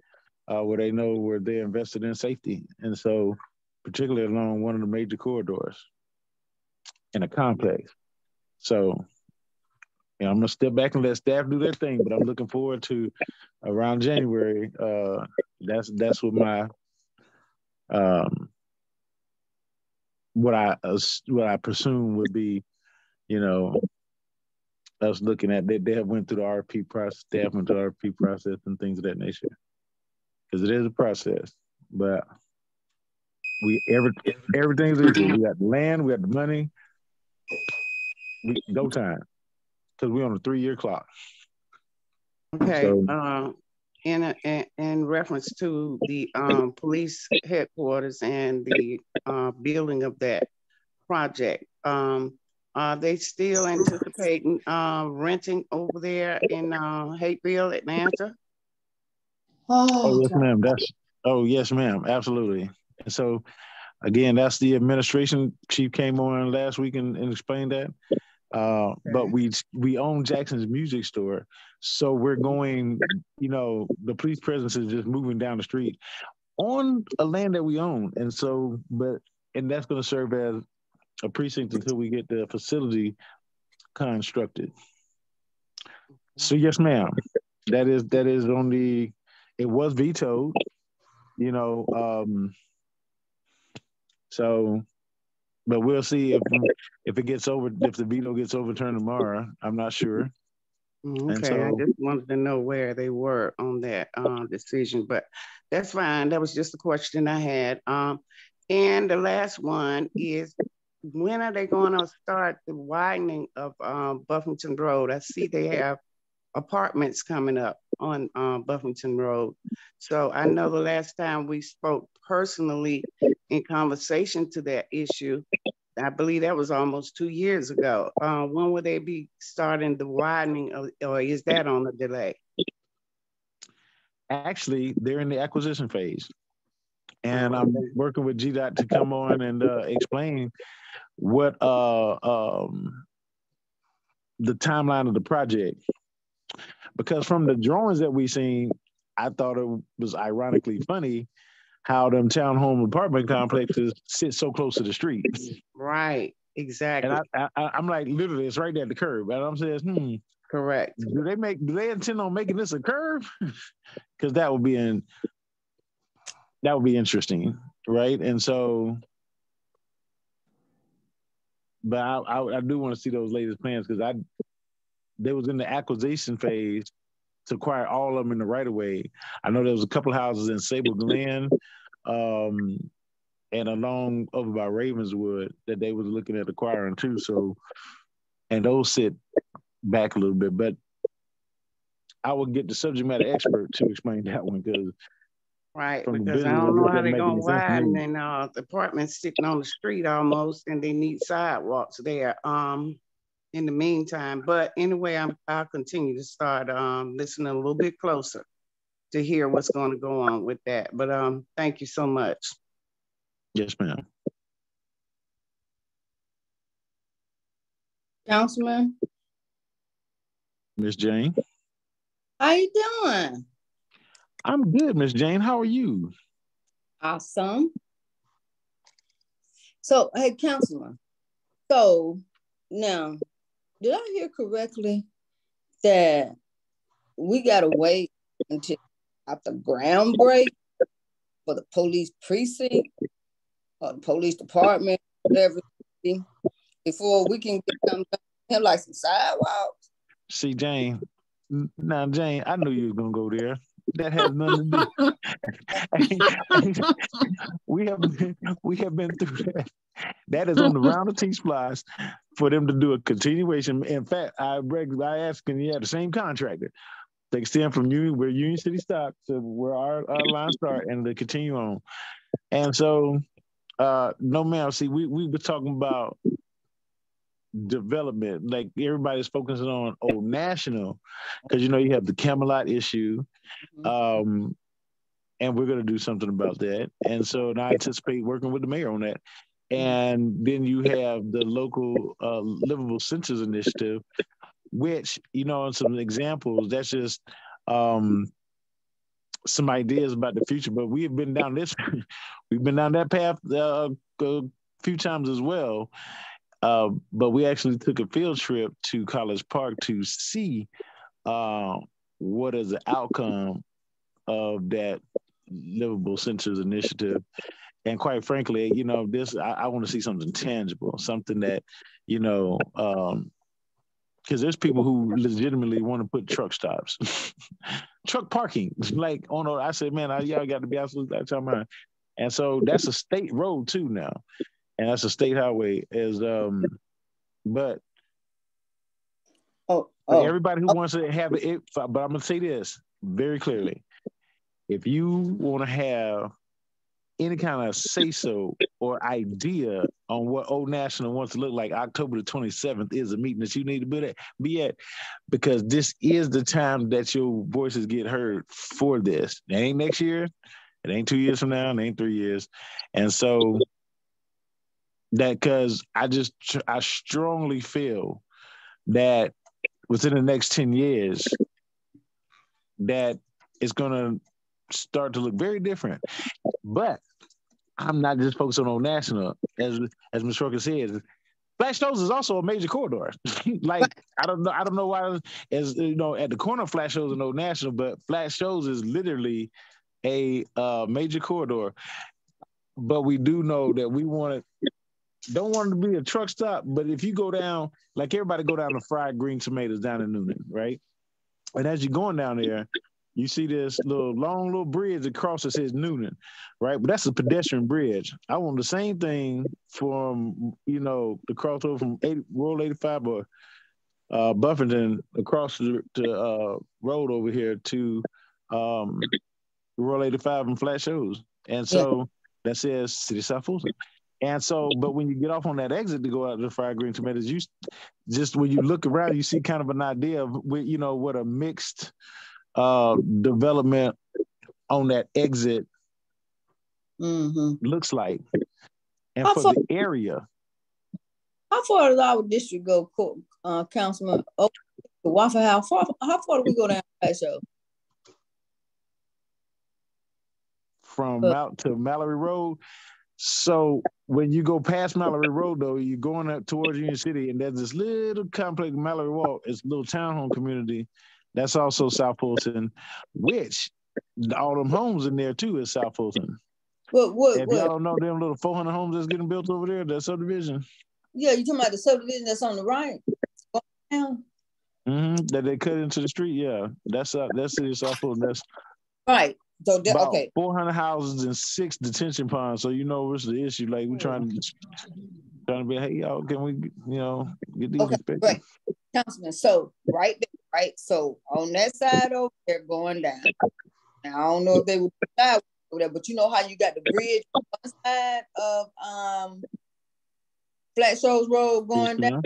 where they know where they're invested in safety. And so, particularly along one of the major corridors in a complex. So, I'm gonna step back and let staff do their thing, but I'm looking forward to around January. That's what my what I presume would be, us looking at. They have went through the RFP process, staff went through the RFP process and things of that nature, because it is a process. But everything's equal. We got the land, we got the money. Go time, because we're on a 3-year clock. Okay. So, in reference to the police headquarters and the building of that project, are they still anticipating renting over there in Hateville, Atlanta? Oh yes, ma'am. Yes, ma'am. Absolutely. And so, again, that's the administration chief came on last week and explained that. But we own Jackson's Music Store, so we're going. The police presence is just moving down the street on a land that we own, and so, and that's going to serve as a precinct until we get the facility constructed. So yes, ma'am, that is on the. It was vetoed, So. But we'll see if the veto gets overturned tomorrow. I'm not sure. Okay, so, I just wanted to know where they were on that decision, but that's fine. That was just a question I had. And the last one is, when are they going to start the widening of Buffington Road? I see they have apartments coming up on Buffington Road. So I know the last time we spoke personally in conversation to that issue, I believe that was almost 2 years ago. When will they be starting the widening or is that on a delay? Actually, they're in the acquisition phase. And I'm working with GDOT to come on and explain what the timeline of the project. Because from the drawings that we've seen, I thought it was ironically funny how them townhome apartment complexes sit so close to the street. Right, exactly. And I'm like, literally, it's right there at the curb. And I'm saying, correct. Do they intend on making this a curve? Because that would be interesting, right? And so but I do want to see those latest plans because they was in the acquisition phase to acquire all of them in the right of way. I know there was a couple of houses in Sable Glen, and along over by Ravenswood that they was looking at acquiring too. So, and those sit back a little bit, but I would get the subject matter expert to explain that one because Right, from because I business, don't it know just how doesn't they're make gonna any sense to widen me. and the apartments sitting on the street almost, and they need sidewalks there. In the meantime, but anyway, I'll continue to start listening a little bit closer to hear what's going to go on with that. But thank you so much. Yes, ma'am. Councilman, Miss Jane. how you doing? I'm good, Miss Jane. How are you? Awesome. So, hey, Councilman. So now, did I hear correctly that we gotta wait until after ground break for the police precinct or the police department, whatever, before we can get them like some sidewalks? See, Jane. Now, Jane, I knew you was gonna go there. That has nothing to do. we have been through that. That is on the round of T-Splice for them to do a continuation. In fact, I asked, can you have the same contractor? They extend from where Union City stopped to where our line start and they continue on. And so, no, ma'am. See, we were talking about development. Like everybody's focusing on Old National because you have the Camelot issue. And we're going to do something about that. And so I anticipate working with the mayor on that. And then you have the local livable centers initiative, which, in some examples, that's just some ideas about the future. But we've been down that path a few times as well. But we actually took a field trip to College Park to see what is the outcome of that livable centers initiative. And quite frankly, this I want to see something tangible, something that, because there's people who legitimately want to put truck stops, truck parking, like I said, man, y'all got to be absolutely out of your mind. And so that's a state road too now, and that's a state highway. But everybody who wants to have it, but I'm gonna say this very clearly: if you want to have any kind of say-so or idea on what Old National wants to look like, October the 27th is a meeting that you need to be at, because this is the time that your voices get heard for this. It ain't next year, it ain't 2 years from now, it ain't 3 years. And so because I strongly feel that within the next 10 years, that it's going to start to look very different. But I'm not just focused on Old National. As Ms. Roker says, Flat Shoals is also a major corridor. Like, I don't know why, as at the corner of Flat Shoals and Old National, but Flat Shoals is literally a major corridor. But we do know that we don't want it to be a truck stop, but if you go down, like everybody go down to Fried Green Tomatoes down in Noonan, right? And as you're going down there, you see this long little bridge across that says Noonan, right? But that's a pedestrian bridge. I want the same thing from, the crossover from Rural 85 or Buffington across the road over here to Rural 85 and Flat Shoals. And so that says City South Fulton. And so, but when you get off on that exit to go out to the Fried Green Tomatoes, you just when you look around, you see kind of an idea of what a mixed development on that exit looks like. And for the area. How far does our district go, Councilman? Oh, to Waffle House. How far do we go down that show? From out to Mallory Road. So when you go past Mallory Road, though, you're going up towards Union City, and there's this little complex, Mallory Walk. It's a little townhome community. That's also South Fulton, which all them homes in there, too, is South Fulton. If y'all don't know them little 400 homes that's getting built over there, that subdivision. Yeah, you talking about the subdivision that's on the right? That they cut into the street. Yeah, that's City of South Fulton. That's right. So about okay, 400 houses and 6 detention ponds. So you know what's the issue? Like we're trying to be, hey y'all, can we get these inspected? Right, Councilman. So right there, right. So on that side over there, going down. Now I don't know if they would die over there, but you know how you got the bridge on one side of Flat Shoals Road going down.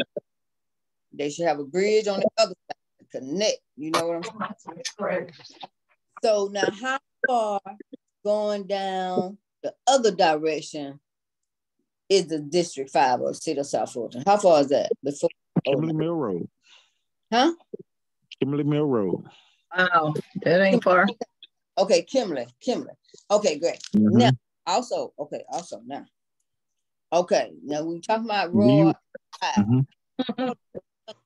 They should have a bridge on the other side to connect. You know what I'm saying? Correct. So now, how far going down the other direction is the District 5 or City of South Fulton? How far is that? Before Kimberly Mill Road. Huh? Kimberly Mill Road. Wow, that ain't far. Okay, Kimberly. Okay, great. Now, also now. Okay, now we talking about Royal 5.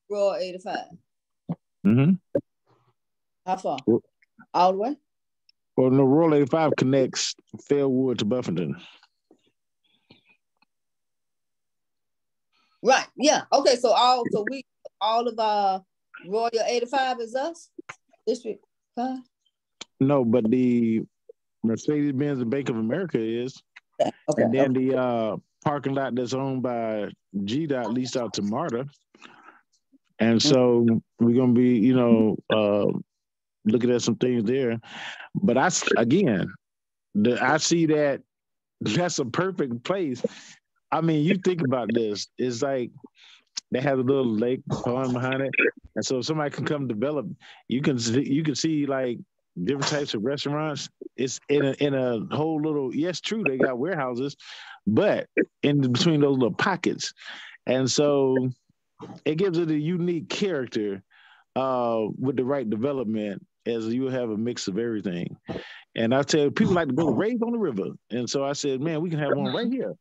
Royal 85. How far? All the way? Well, no, Royal 85 connects Fairwood to Buffington. Right. Yeah. Okay. So all of our Royal 85 is us. District 5. No, but the Mercedes-Benz and Bank of America is. Okay. And then the parking lot that's owned by GDOT leased out to MARTA. And so we're gonna be, looking at some things there. But I see that that's a perfect place. I mean, you think about this. It's like they have a little lake pond behind it, and so if somebody can come develop, you can see like different types of restaurants. It's in a whole little. Yes, true, they got warehouses, but in between those little pockets, and so it gives it a unique character with the right development, as you have a mix of everything. And I tell people like to go to Rays on the River, and so I said, man, we can have one right here.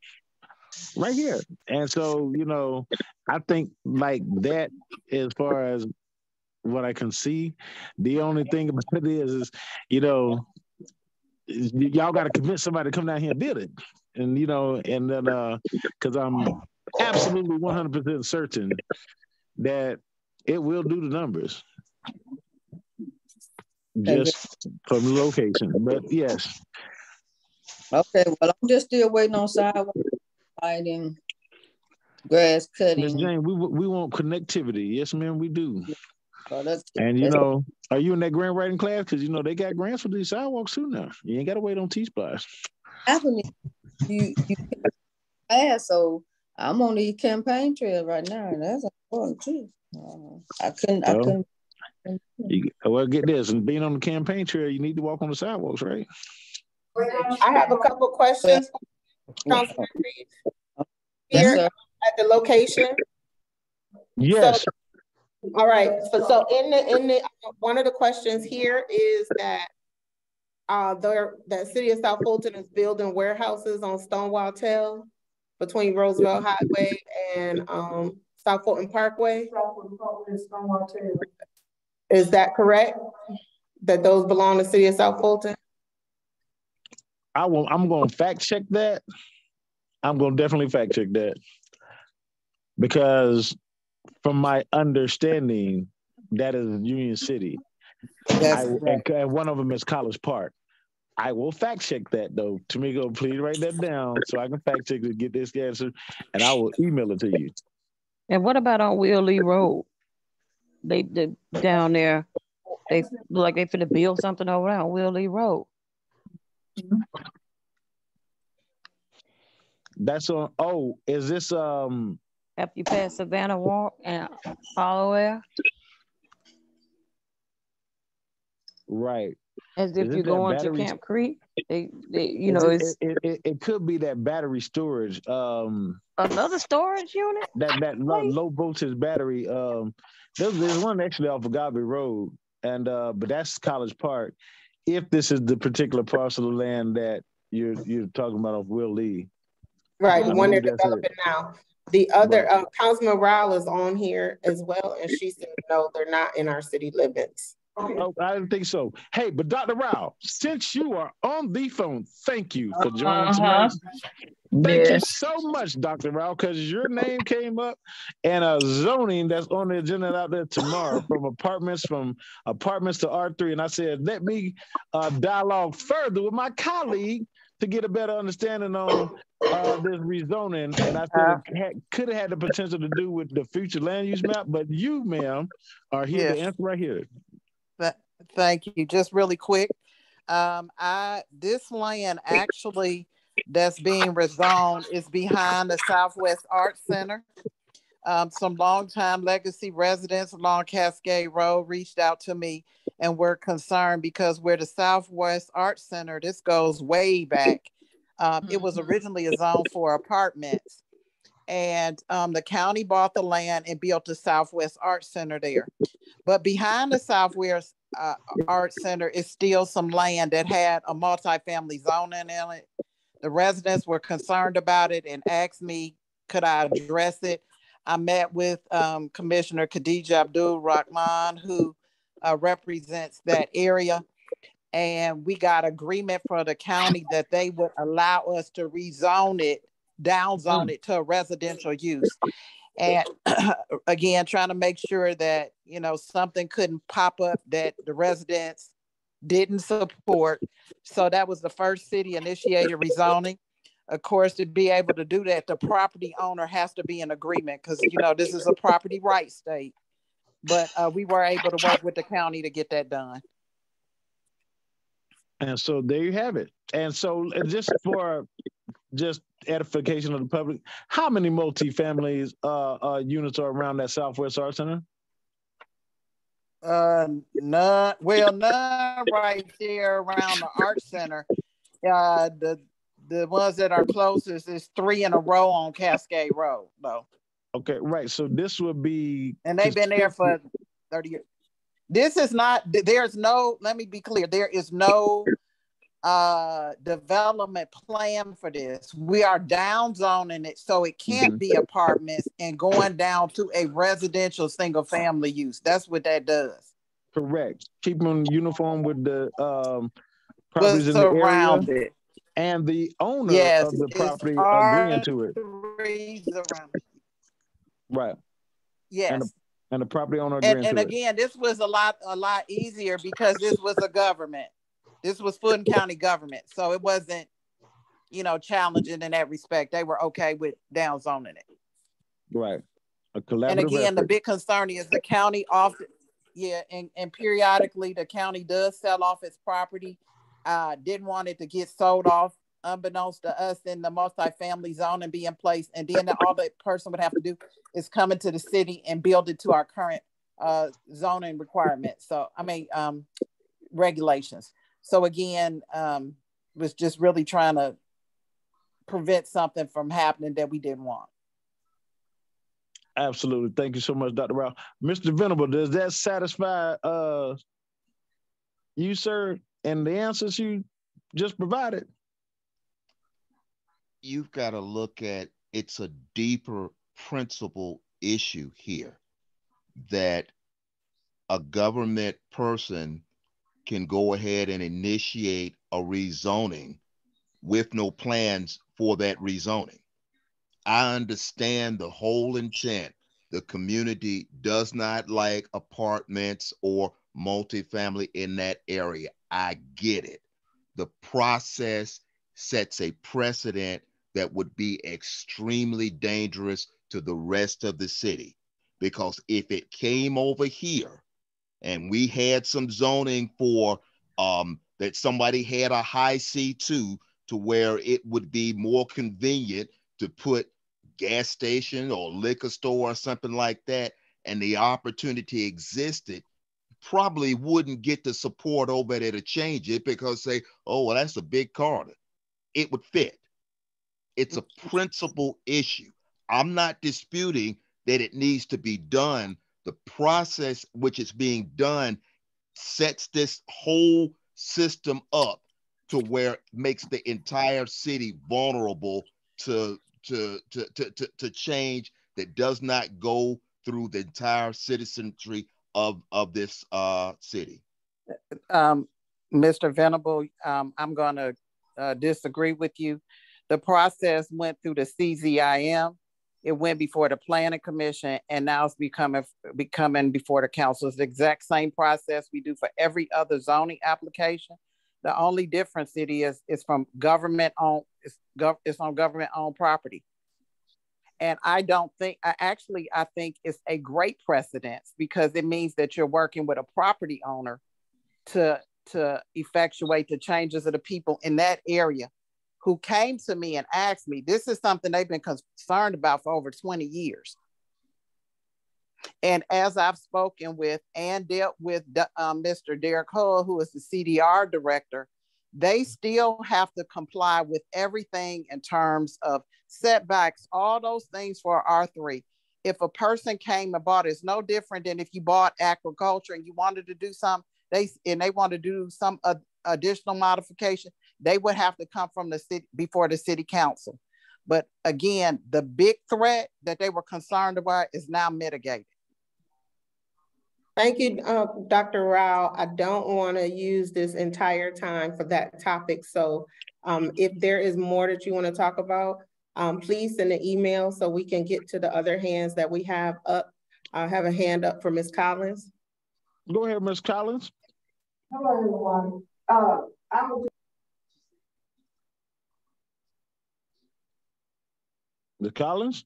And so, I think like that, as far as what I can see, the only thing about it is y'all got to convince somebody to come down here and build it. And, and then, because I'm absolutely 100% certain that it will do the numbers. Just from the location, but yes. Okay, well, I'm just still waiting on sidewalk lighting, grass cutting. Ms. Jane, we want connectivity. Yes, ma'am, we do. Well, and are you in that grant writing class? Because they got grants for these sidewalks too now. You ain't got to wait on T-Splice. Happening, you pass. So I'm on the campaign trail right now, and that's important too. I couldn't. Well, get this, and being on the campaign trail, you need to walk on the sidewalks, right? I have a couple questions. Councilman Reed. Here at the location. Yes. So, all right. So in the one of the questions here is that the City of South Fulton is building warehouses on Stonewall Tail between Roosevelt Highway and South Fulton Parkway. Is that correct? That those belong to the City of South Fulton? I'm going to fact check that. I'm going to definitely fact check that. Because from my understanding, that is Union City. And one of them is College Park. I will fact check that though. Tamiko, please write that down so I can fact check to get this answer, and I will email it to you. And what about on Will Lee Road? They down there, they look like they finna build something over there on Will Lee Road. That's on. Oh, is this after you pass Savannah Walk and all the way? Right. As if you're going to Camp Creek, it could be that battery storage. Another storage unit. That low voltage battery. There's one actually off of Godby Road, and but that's College Park. If this is the particular parcel of land that you're talking about off Will Lee, right? The one they're developing now. The other Councilman Rowell is on here as well, and she said no, they're not in our city limits. Oh, I didn't think so. Hey, but Dr. Rao, since you are on the phone, thank you for joining tonight. Thank you so much, Dr. Rao, because your name came up and a zoning that's on the agenda out there tomorrow from apartments to R3. And I said, let me dialogue further with my colleague to get a better understanding on this rezoning. And I said it could have had the potential to do with the future land use map, but you, ma'am, are here to answer right here. Thank you. Just really quick. This land actually that's being rezoned is behind the Southwest Art Center. Some longtime legacy residents along Cascade Road reached out to me and were concerned because where the Southwest Art Center, this goes way back. It was originally a zone for apartments. And the county bought the land and built the Southwest Art Center there. But behind the Southwest Art Center is still some land that had a multifamily zoning in it. The residents were concerned about it and asked me, could I address it? I met with Commissioner Khadija Abdul Rahman, who represents that area. And we got agreement for the county that they would allow us to rezone it, downzone it to a residential use. And again, trying to make sure that, something couldn't pop up that the residents didn't support. So that was the first city initiated rezoning. Of course, to be able to do that, the property owner has to be in agreement because, this is a property rights state. But we were able to work with the county to get that done. And so there you have it. And so just for edification of the public, how many multifamilies units are around that Southwest Art Center? None. Well, none right there around the art center. The ones that are closest is 3 in a row on Cascade Road, though. Okay, right. So this would be, and they've been there for 30 years. This is not. There's no. Let me be clear. There is no development plan for this. We are down zoning it so it can't be apartments and going down to a residential single family use. That's what that does. Correct. Keep them uniform with the properties in the area and the owner of the property agreeing to it. Right. Yes. And the property owner agreeing to it. And again, this was a lot easier because this was a government. This was Fulton County government. So it wasn't, challenging in that respect. They were okay with down zoning it. Right. A collaborative and again, effort. The big concern is the county often, and periodically the county does sell off its property. Didn't want it to get sold off unbeknownst to us in the multifamily zone and be in place. And then all the person would have to do is come into the city and build it to our current zoning requirements. So, regulations. So again, was just really trying to prevent something from happening that we didn't want. Absolutely. Thank you so much, Dr. Rao. Mr. Venable, does that satisfy you, sir, and the answers you just provided? You've got to look at, it's a deeper principle issue here that a government person can go ahead and initiate a rezoning with no plans for that rezoning. I understand the whole intent. The community does not like apartments or multifamily in that area. I get it. The process sets a precedent that would be extremely dangerous to the rest of the city. Because if it came over here and we had some zoning for that somebody had a high C2 to where it would be more convenient to put gas station or liquor store or something like that, and the opportunity existed, probably wouldn't get the support over there to change it because say, oh, well, that's a big corner. It would fit. It's a principal issue. I'm not disputing that it needs to be done. The process which is being done sets this whole system up to where it makes the entire city vulnerable to change that does not go through the entire citizenry of this city. Mr. Venable, I'm going to disagree with you. The process went through the CZIM. It went before the Planning Commission, and now it's becoming before the council. It's the exact same process we do for every other zoning application. The only difference it is from government owned. It's on government owned property. And I think it's a great precedence because it means that you're working with a property owner to effectuate the changes of the people in that area who came to me and asked me. This is something they've been concerned about for over 20 years. And as I've spoken with and dealt with Mr. Derek Hull, who is the CDR director, they still have to comply with everything in terms of setbacks, all those things for R3. If a person came and bought, it's no different than if you bought agriculture and you wanted to do something, they want to do some additional modification, they would have to come from the city before the city council. But again, the big threat that they were concerned about is now mitigated. Thank you, Dr. Rao. I don't want to use this entire time for that topic. So if there is more that you want to talk about, please send an email so we can get to the other hands that we have up. I have a hand up for Ms. Collins. Go ahead, Ms. Collins. Hello, everyone. Ms. Collins?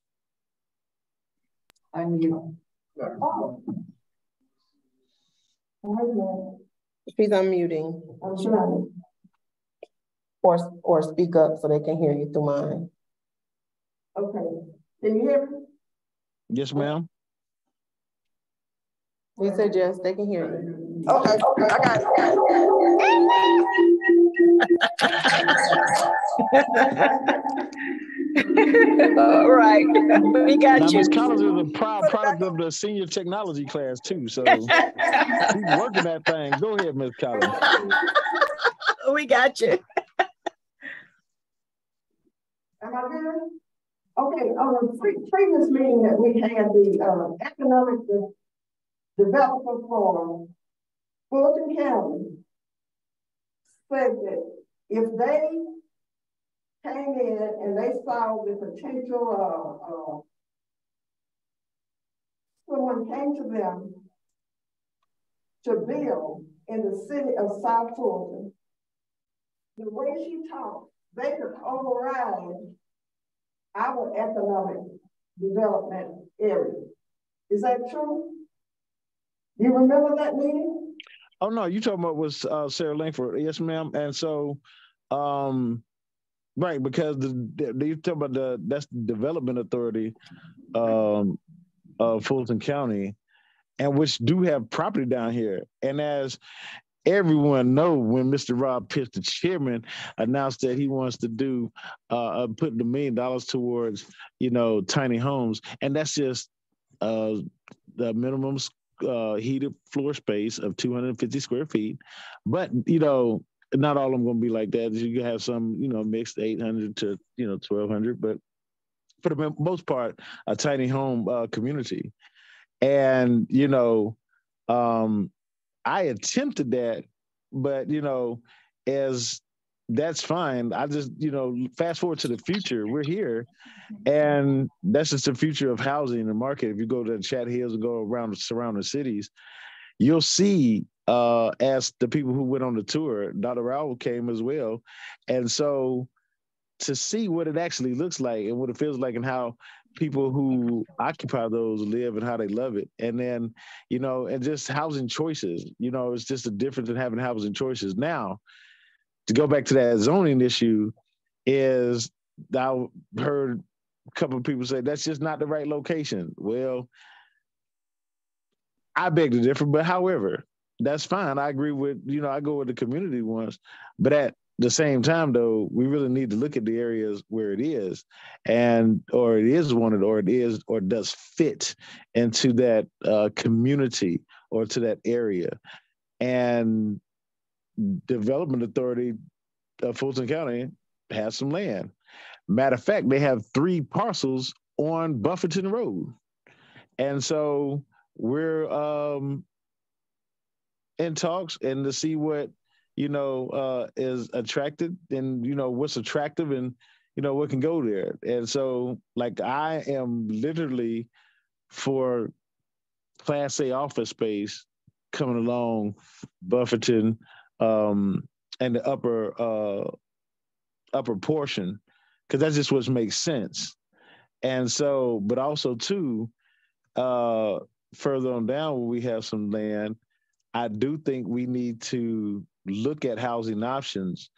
I'm you. Oh. She's unmuting. I'm trying. Or speak up so they can hear you through mine. Okay. Can you hear me? Yes, ma'am. We said yes, they can hear you. Okay, I got it. All right, we got now, you. Ms. Collins is a proud product of the senior technology class too, so she's working that thing. Go ahead, Ms. Collins. We got you. Am I good? Okay, on the previous meeting that we had, the economic developer for Fulton County said that if they came in and they saw the potential, someone came to them to build in the city of South Fulton, the way she talked, they could override our economic development area. Is that true? You remember that meeting? Oh no, you talking about was Sarah Langford? Yes, ma'am. And so, right, because you talk about that's the development authority of Fulton County, and which do have property down here. And as everyone know, when Mr. Rob Pitts, the chairman, announced that he wants to do put $1 million towards, tiny homes, and that's just the minimum heated floor space of 250 square feet. But not all of them going to be like that. You can have some, mixed 800 to 1,200, but for the most part, a tiny home community. And I attempted that, but as that's fine. I just fast forward to the future. We're here, and that's just the future of housing in the market. If you go to Chat Hills and go around the surrounding cities, you'll see as the people who went on the tour, Dr. Raoul came as well, and so to see what it actually looks like and what it feels like and how people who occupy those live and how they love it. And then, and just housing choices, it's just a difference in having housing choices. Now, to go back to that zoning issue is I heard a couple of people say that's just not the right location. Well, I beg to differ, but however, that's fine. I agree with, I go with the community ones, but at the same time, though, we really need to look at the areas where it is, or it is wanted, or it is, or does fit into that community or to that area. And Development Authority of Fulton County has some land. Matter of fact, they have 3 parcels on Buffington Road. And so we're in talks and to see what, is attracted and, what's attractive and, what can go there. And so like I am literally for Class A office space coming along Buffington and the upper portion, because that's just what makes sense. And so, but also too, further on down where we have some land, I do think we need to look at housing options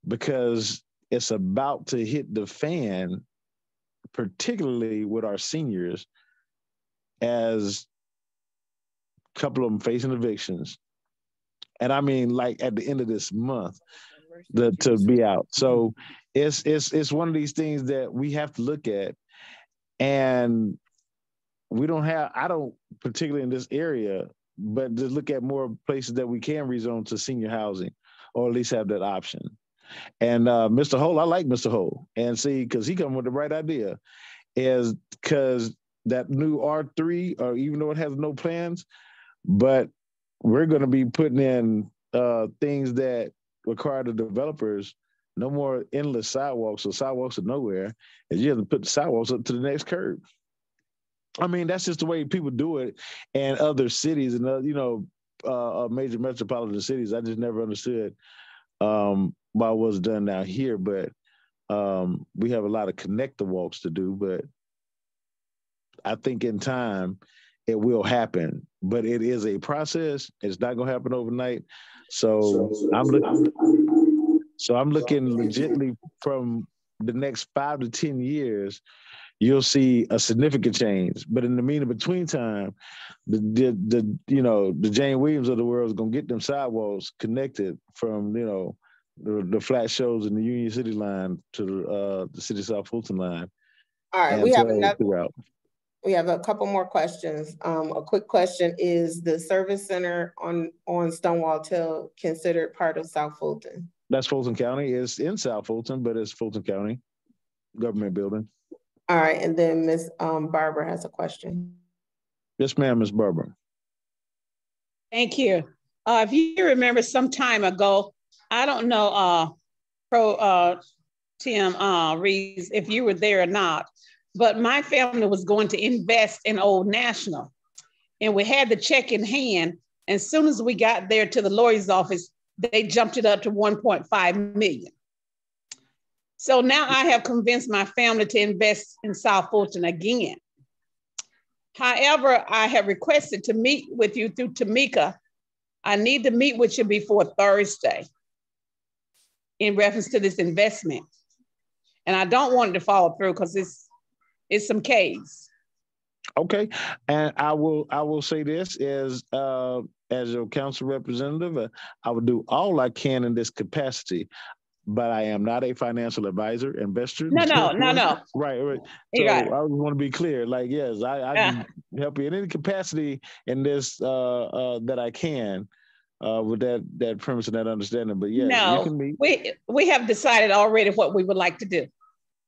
because it's about to hit the fan, particularly with our seniors, as a couple of them facing evictions. And I mean, like at the end of this month, to be out. So it's one of these things that we have to look at. And I don't particularly in this area, but to look at more places that we can rezone to senior housing, or at least have that option. And Mr. Hole, I like Mr. Hole, and see, because he come with the right idea, is because that new R3, or even though it has no plans, but we're going to be putting in things that require the developers no more endless sidewalks or sidewalks of nowhere, and you have to put the sidewalks up to the next curb. I mean, that's just the way people do it in other cities and, major metropolitan cities. I just never understood why it was done down here, but we have a lot of connector walks to do, but I think in time it will happen, but it is a process. It's not going to happen overnight. So I'm looking legitimately from the next 5 to 10 years, you'll see a significant change. But in the between time, the Jane Williams of the world is gonna get them sidewalks connected from the flat shows in the Union City line to the City of South Fulton line. All right, we have a couple more questions. A quick question: is the service center on Stonewall Hill considered part of South Fulton? That's Fulton County. It's in South Fulton, but it's Fulton County government building. All right, and then Ms. Barbara has a question. Yes, ma'am, Ms. Barbara. Thank you. If you remember some time ago, I don't know, Tim Reeves, if you were there or not, but my family was going to invest in Old National, and we had the check in hand. And as soon as we got there to the lawyer's office, they jumped it up to 1.5 million. So now I have convinced my family to invest in South Fulton again. However, I have requested to meet with you through Tamika. I need to meet with you before Thursday in reference to this investment. And I don't want it to fall through because it's some K's. Okay, and I will say this as your council representative, I will do all I can in this capacity. But I am not a financial advisor, investor. No. Right. So right. I want to be clear. Like, yes, I can help you in any capacity in this that I can with that premise and that understanding. But yes, you can meet. We have decided already what we would like to do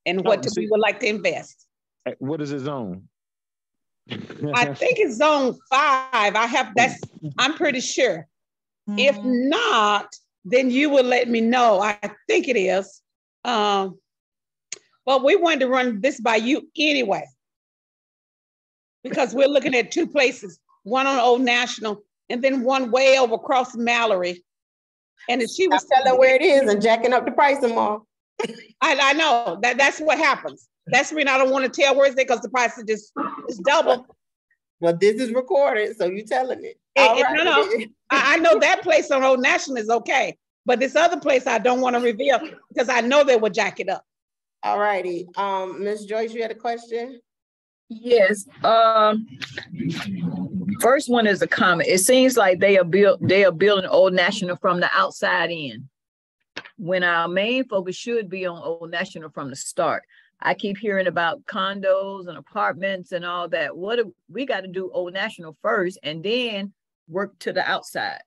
and what we would like to invest. What is it zone? I think it's zone 5. I'm pretty sure. Mm-hmm. If not, then you will let me know. I think it is. But we wanted to run this by you anyway, because we're looking at 2 places, one on Old National and then one way over across Mallory. And if she was telling her where it is and jacking up the price of them all. I know that's what happens. That's the reason I don't want to tell where it's at, because the price is double. Well, this is recorded, so you telling it. No. I know that place on Old National is okay, but this other place I don't want to reveal because I know they will jack it up. All righty. Ms. Joyce, you had a question? Yes. First one is a comment. It seems like they are building Old National from the outside in, when our main focus should be on Old National from the start. I keep hearing about condos and apartments and all that. We got to do Old National first and then work to the outside.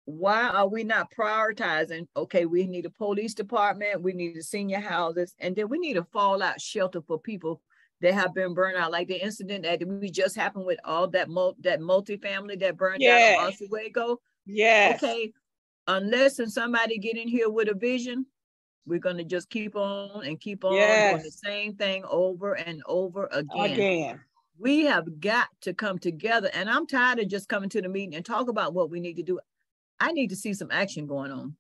Why are we not prioritizing? Okay, we need a police department, we need a senior houses, and then we need a fallout shelter for people that have been burned out, like the incident that we just happened with all that multifamily that burned out on Oswego. Yes. Okay, unless somebody get in here with a vision, we're going to just keep on and keep on doing the same thing over and over again. We have got to come together, and I'm tired of just coming to the meeting and talk about what we need to do. I need to see some action going on.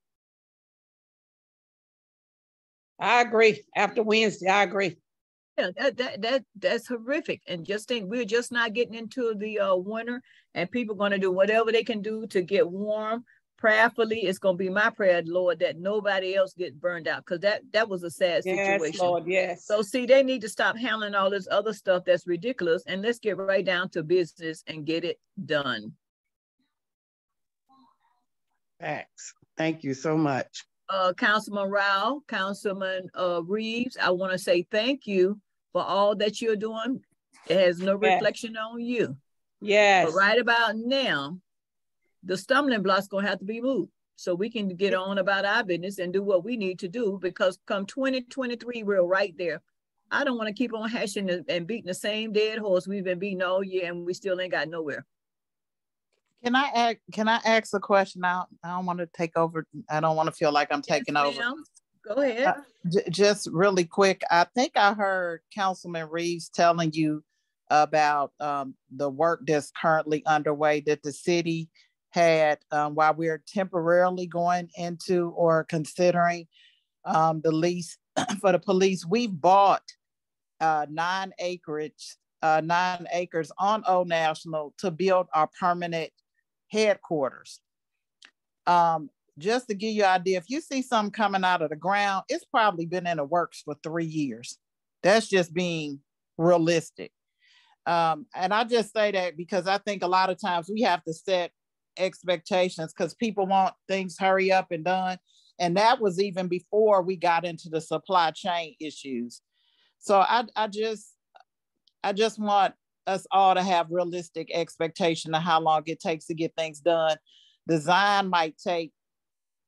I agree. After Wednesday, I agree. Yeah, that's horrific. And just think, we're just not getting into the winter, and people are going to do whatever they can do to get warm. Prayerfully, it's going to be my prayer, Lord, that nobody else gets burned out, because that was a sad situation. Yes, Lord, yes. So see, they need to stop handling all this other stuff that's ridiculous, and let's get right down to business and get it done. Thanks. Thank you so much. Councilman Rao, Councilman Reeves, I want to say thank you for all that you're doing. It has no reflection on you. Yes. But right about now, the stumbling block's going to have to be moved so we can get on about our business and do what we need to do, because come 2023, we're right there. I don't want to keep on hashing and beating the same dead horse we've been beating all year, and we still ain't got nowhere. Can I ask a question? I don't want to take over. I don't want to feel like I'm taking over. Go ahead. Just really quick. I think I heard Councilman Reeves telling you about the work that's currently underway that the city had while we're temporarily going into or considering the lease for the police. We've bought 9 acres on Old National to build our permanent headquarters. Just to give you an idea, if you see something coming out of the ground, it's probably been in the works for 3 years. That's just being realistic. And I just say that because I think a lot of times we have to set expectations because people want things hurry up and done. And that was even before we got into the supply chain issues. So I just want us all to have realistic expectation of how long it takes to get things done. Design might take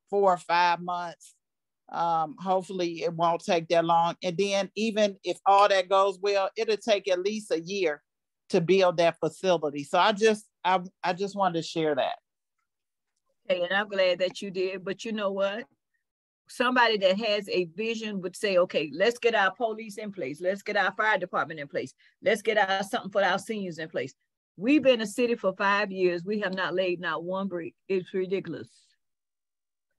4 or 5 months. Hopefully it won't take that long. And then even if all that goes well, it'll take at least a year to build that facility. So I just wanted to share that. Okay, and I'm glad that you did, but you know what? Somebody that has a vision would say, okay, let's get our police in place. Let's get our fire department in place. Let's get our something for our seniors in place. We've been a city for 5 years. We have not laid not one brick. It's ridiculous.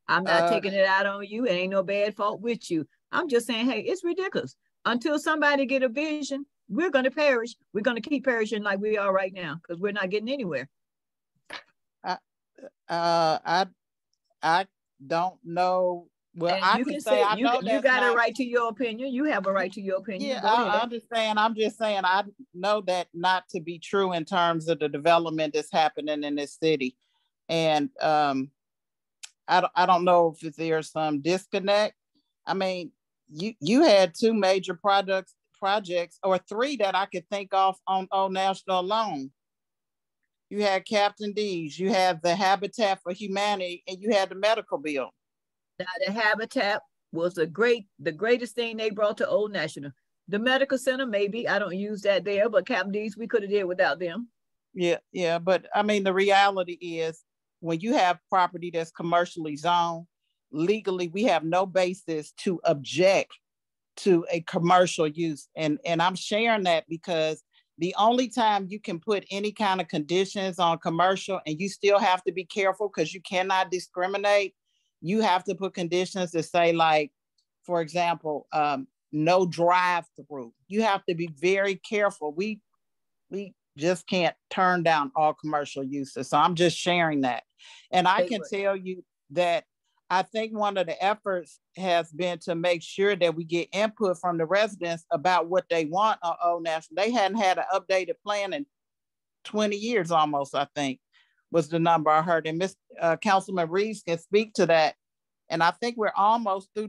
I'm not taking it out on you. It ain't no bad fault with you. I'm just saying, hey, it's ridiculous. Until somebody get a vision, we're going to perish. We're going to keep perishing like we are right now because we're not getting anywhere. I don't know. Well, and I can say I know you got a right to your opinion. You have a right to your opinion. Yeah, I understand. I'm just saying I know that not to be true in terms of the development that's happening in this city, and I don't know if there's some disconnect. I mean, you had 2 major projects or 3 that I could think of on Old National alone. You had Captain D's, you have the Habitat for Humanity, and you had the medical building. Now, the Habitat was the greatest thing they brought to Old National. The medical center, maybe I don't use that there, but Captain D's, we could have did without them. Yeah, but I mean, the reality is when you have property that's commercially zoned, legally, we have no basis to object to a commercial use. And I'm sharing that because the only time you can put any kind of conditions on commercial, and you still have to be careful because you cannot discriminate. You have to put conditions that say, like, for example, no drive-through. You have to be very careful. We just can't turn down all commercial uses. So I'm just sharing that. And I can tell you that I think one of the efforts has been to make sure that we get input from the residents about what they want on Old National. They hadn't had an updated plan in 20 years almost, I think, was the number I heard. And Councilman Reeves can speak to that. And I think we're almost through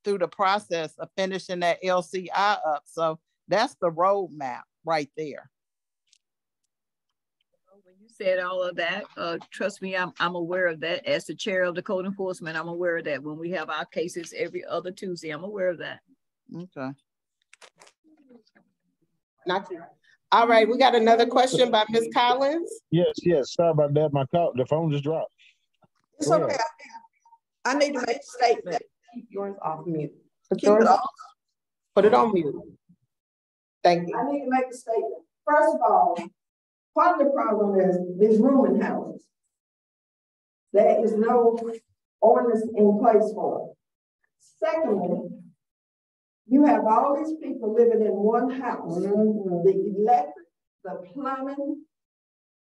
the process of finishing that LCI up. So that's the roadmap right there. When you said all of that, trust me, I'm aware of that. As the chair of the code enforcement, I'm aware of that. When we have our cases every other Tuesday, I'm aware of that. Okay. Not you. All right, we got another question by Ms. Collins. Yes. Sorry about that. The phone just dropped. It's okay. I need to make a statement. Keep yours off mute. Keep it off. Put it on mute. Thank you. I need to make a statement. First of all, part of the problem is rooming houses. There is no ordinance in place for it. Secondly, you have all these people living in one house. The electric, the plumbing,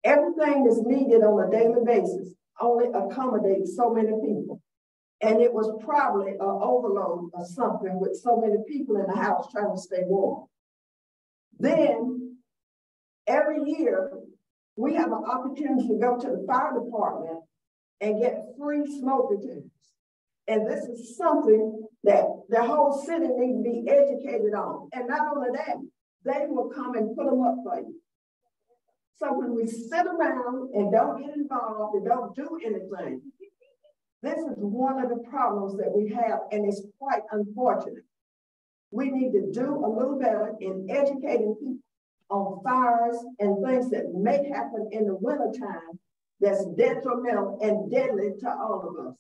everything that's needed on a daily basis only accommodates so many people. And it was probably an overload or something with so many people in the house trying to stay warm. Then every year we have an opportunity to go to the fire department and get free smoke detectors. And this is something that the whole city needs to be educated on. And not only that, they will come and put them up for you. So when we sit around and don't get involved and don't do anything, this is one of the problems that we have, and it's quite unfortunate. We need to do a little better in educating people on fires and things that may happen in the wintertime that's detrimental and deadly to all of us.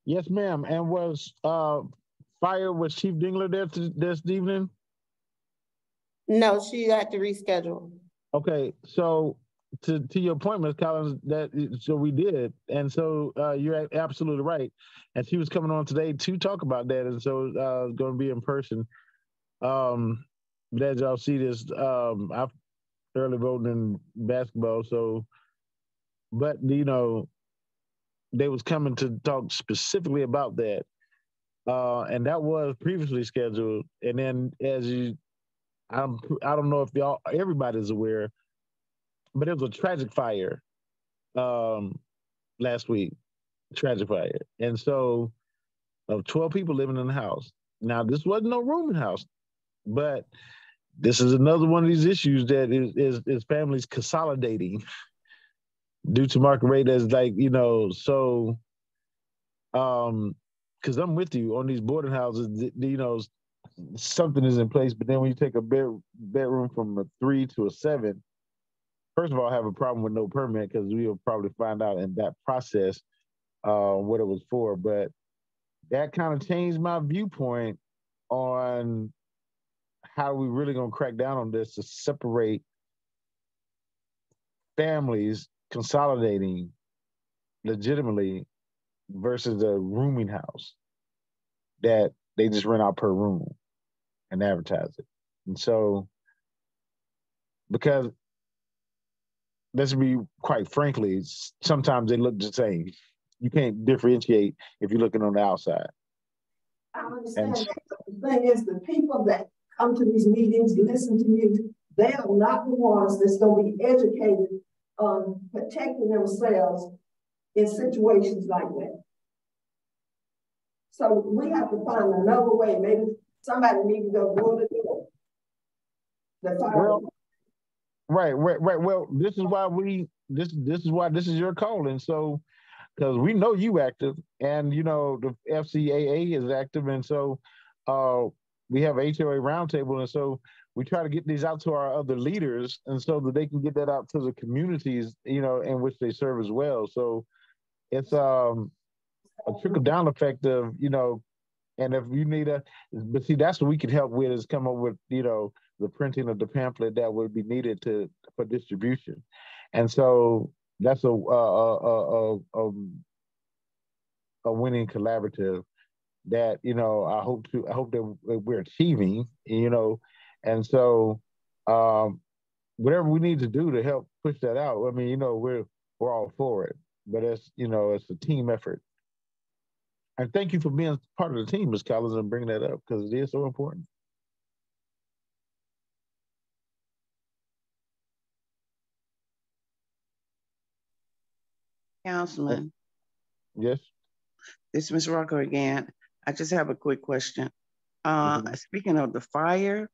Yes, ma'am. And was fire with Chief Dingler there this evening? No, she had to reschedule. Okay, so to your point, Ms. Collins, so we did, and so you're absolutely right. And she was coming on today to talk about that, and so it's going to be in person. But as y'all see this, I've early voting in basketball, so, but you know, they was coming to talk specifically about that, and that was previously scheduled. And then, I don't know if everybody's aware, but it was a tragic fire last week, tragic fire, and so of 12 people living in the house. Now, this wasn't no rooming house, but this is another one of these issues that is families consolidating due to market rate as so because I'm with you on these boarding houses, something is in place, but then when you take a bedroom from a 3 to a 7, first of all, I have a problem with no permit because we'll probably find out in that process what it was for. But that kind of changed my viewpoint on how we really gonna crack down on this to separate families consolidating legitimately versus a rooming house that they just rent out per room and advertise it. And so, because let's be quite frankly, sometimes they look the same. You can't differentiate if you're looking on the outside. I understand that, but the thing is, the people that come to these meetings, listen to you, they are not the ones that's going to be educated on protecting themselves in situations like that. So we have to find another way. Maybe somebody needs to go door to door. Right. Well, this is why this is your calling. So, because we know you active, and the FCAA is active, and so we have HOA roundtable, and so we try to get these out to our other leaders, and so that they can get that out to the communities, in which they serve as well. So it's a trickle down effect of, and if you need but see, that's what we can help with, is come up with, the printing of the pamphlet that would be needed for distribution. And so that's a winning collaborative that, I hope that we're achieving, and so whatever we need to do to help push that out. I mean, we're all for it, but it's a team effort. And thank you for being part of the team, Ms. Collins, and bringing that up, because it is so important. Councilman. Yes. It's Ms. Rucker again. I just have a quick question. Speaking of the fires,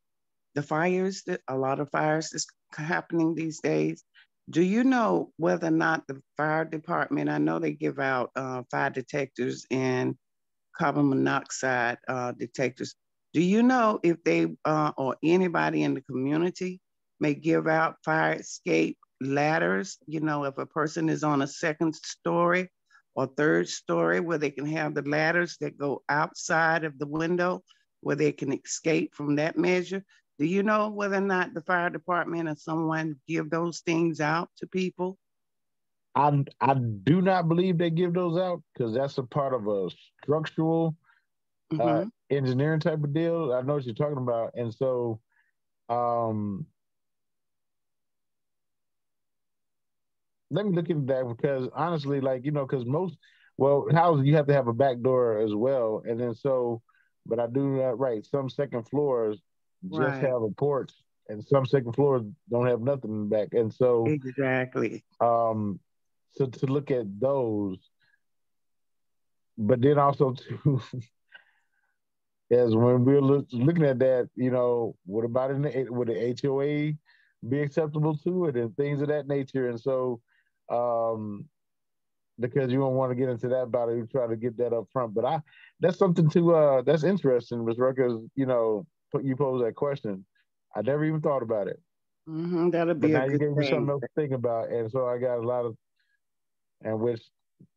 a lot of fires is happening these days. Do you know whether or not the fire department, I know they give out fire detectors and carbon monoxide detectors. Do you know if they or anybody in the community may give out fire escape ladders? You know, if a person is on a second story or third story, where they can have the ladders that go outside of the window where they can escape from that measure. Do you know whether or not the fire department or someone give those things out to people? I do not believe they give those out because that's a part of a structural engineering type of deal. I know what you're talking about, and so let me look into that because honestly, like because houses you have to have a back door as well, and then but I do that right. Some second floors just have a porch, and some second floors don't have nothing in the back, and so exactly. So to look at those, but then also to as when we're looking at that, what about would the HOA be acceptable to it and things of that nature, and so because you don't want to get into that about it, you try to get that up front. But that's something that's interesting, Ms. Rucker. You pose that question. I never even thought about it. That'll be but now a good you gave me thing. something else to think about, and so I got a lot of, and which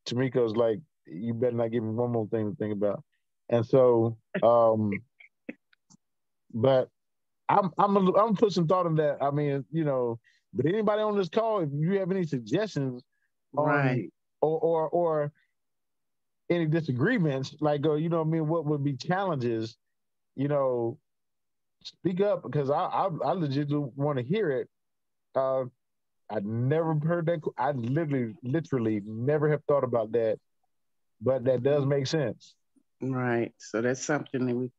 Tamika's like, you better not give me one more thing to think about, and so, but I'm gonna put some thought in that. I mean, but anybody on this call, if you have any suggestions on or any disagreements, like what would be challenges, speak up because I legitimately want to hear it. I never heard that. I literally never have thought about that, but that does make sense. Right. So that's something that we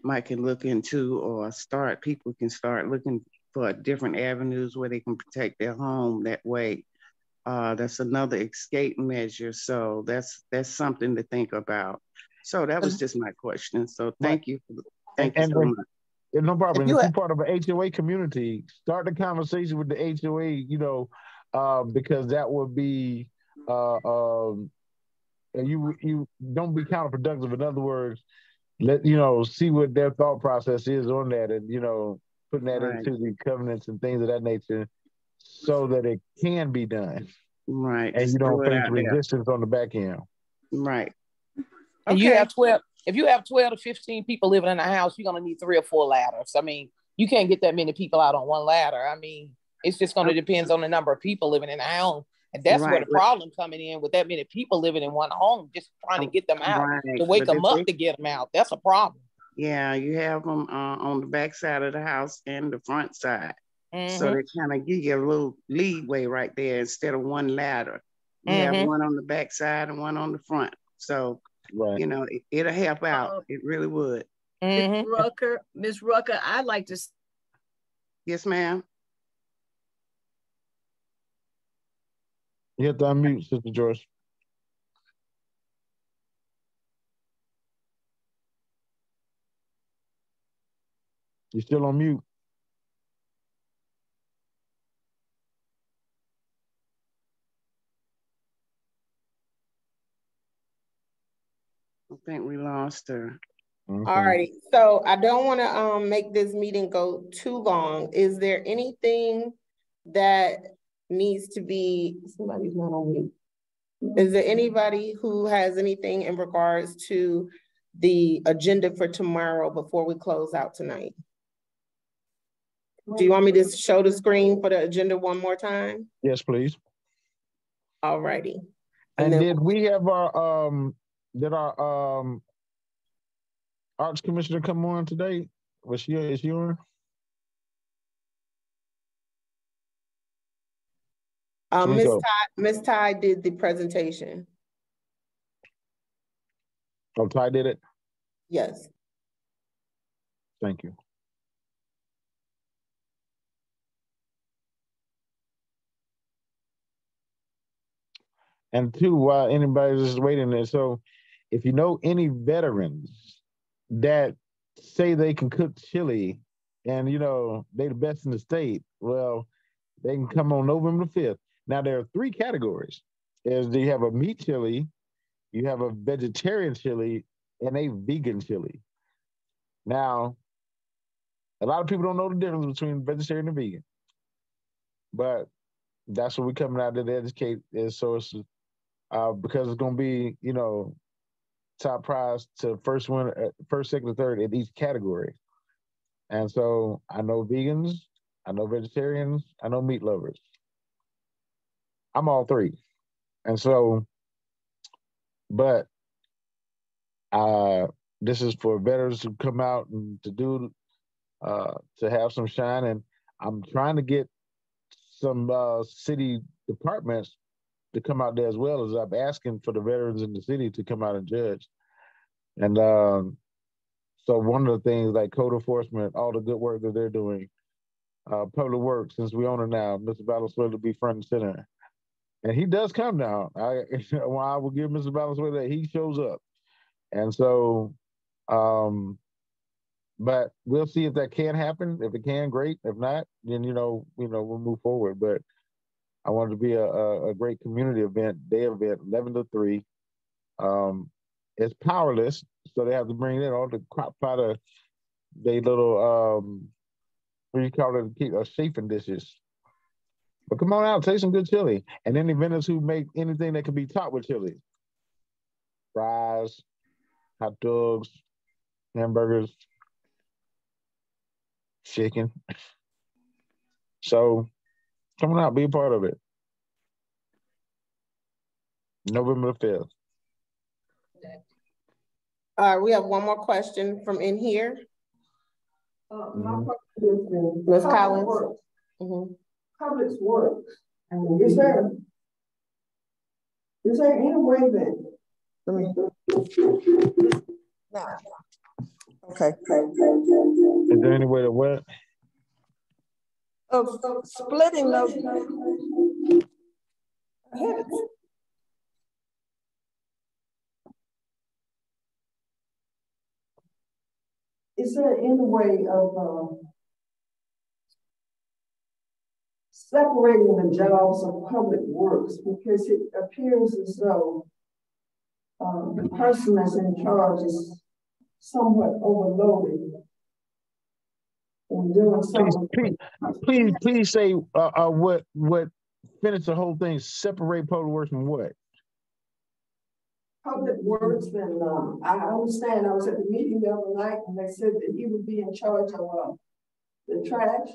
might can look into, or people can start looking for different avenues where they can protect their home that way. That's another escape measure. So that's something to think about. So that was just my question. So thank you. Thank you so much. No problem. If you're part of an HOA community, start the conversation with the HOA, because that would be, you don't be counterproductive. In other words, see what their thought process is on that, and putting that into the covenants and things of that nature, so that it can be done. Right. And you don't face resistance on the back end. Right. And you have 12. If you have 12 to 15 people living in a house, you're gonna need 3 or 4 ladders. I mean, you can't get that many people out on one ladder. I mean, it's just gonna depend on the number of people living in a home. And that's where the problem coming in with that many people living in one home, just trying to get them out, to wake them up to get them out. That's a problem. Yeah, you have them on the back side of the house and the front side. So they kind of give you a little leeway right there instead of one ladder. You have one on the back side and one on the front. So, it'll help out. It really would. Ms. Rucker, I'd like to. Yes, ma'am. You have to unmute, Sister Joyce. You're still on mute. I think we lost her. All righty. So I don't want to make this meeting go too long. Is there anything that needs to be, somebody's not on mute. Is there anybody who has anything in regards to the agenda for tomorrow before we close out tonight? Do you want me to show the screen for the agenda one more time? Yes, please. All righty. And did we have our Arts Commissioner come on today? Is she on? Miss Ty did the presentation. Oh, Ty did it? Yes. Thank you. And two, while anybody's just waiting there, so if you know any veterans that say they can cook chili and they the best in the state, well, they can come on November 5th. Now there are 3 categories. You have a meat chili, you have a vegetarian chili, and a vegan chili. Now, a lot of people don't know the difference between vegetarian and vegan, but that's what we're coming out there to educate. Is so it's because it's going to be, top prize to first one, first, second, and third in each category. And so I know vegans, I know vegetarians, I know meat lovers. I'm all three. And so, but this is for veterans to come out and to do, to have some shine. And I'm trying to get some city departments to come out there as well, as I'm asking for the veterans in the city to come out and judge. And so one of the things like code enforcement, all the good work that they're doing, public works, since we own it now, Mr. Valenzuela to be front and center. And he does come now. I will give Mr. Valenzuela that he shows up. And so, but we'll see if that can happen. If it can, great. If not, then we'll move forward. But I wanted to be a great community event, day event, 11 to 3. It's powerless, so they have to bring in all the crop pot of they little what do you call it, chafing dishes. But come on out, taste some good chili. And any vendors who make anything that can be topped with chili. Fries, hot dogs, hamburgers, chicken. So come on out, be a part of it. November the 5th. We have one more question from in here. My question is Ms. Collins. Public works. Is there any way that? Let me. No. Okay. Is there any way to what? Of splitting those. Is there any way of separating the jobs of public works? Because it appears as though the person that's in charge is somewhat overloaded in doing something. Please say what finish the whole thing. Separate public works from what? Public works, and I understand. I was at the meeting the other night, and they said that he would be in charge of the trash.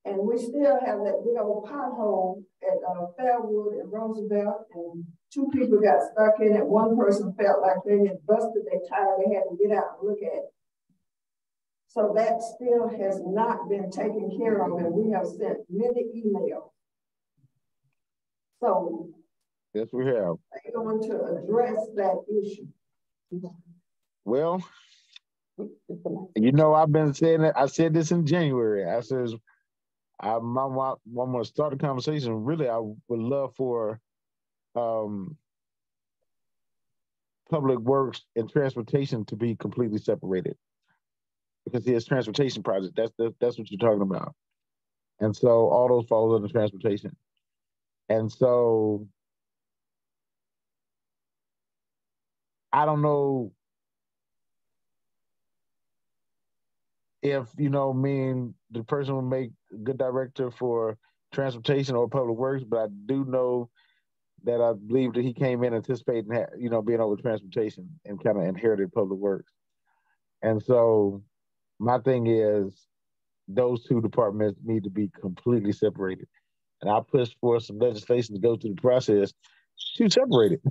And we still have that big old pothole at Fairwood and Roosevelt, and 2 people got stuck in it. One person felt like they had busted their tire. They had to get out and look at it. So that still has not been taken care of, and we have sent many emails. So yes, we have. They're going to address that issue. Well, I've been saying that. I said this in January. I says, I'm going to start a conversation. Really, I would love for public works and transportation to be completely separated, because his transportation project, that's what you're talking about. And so all those fall under transportation. And so I don't know if, the person will make a good director for transportation or public works, but I do know that I believe that he came in anticipating, being over transportation and kind of inherited public works. And so my thing is those 2 departments need to be completely separated. And I push for some legislation to go through the process to separate it.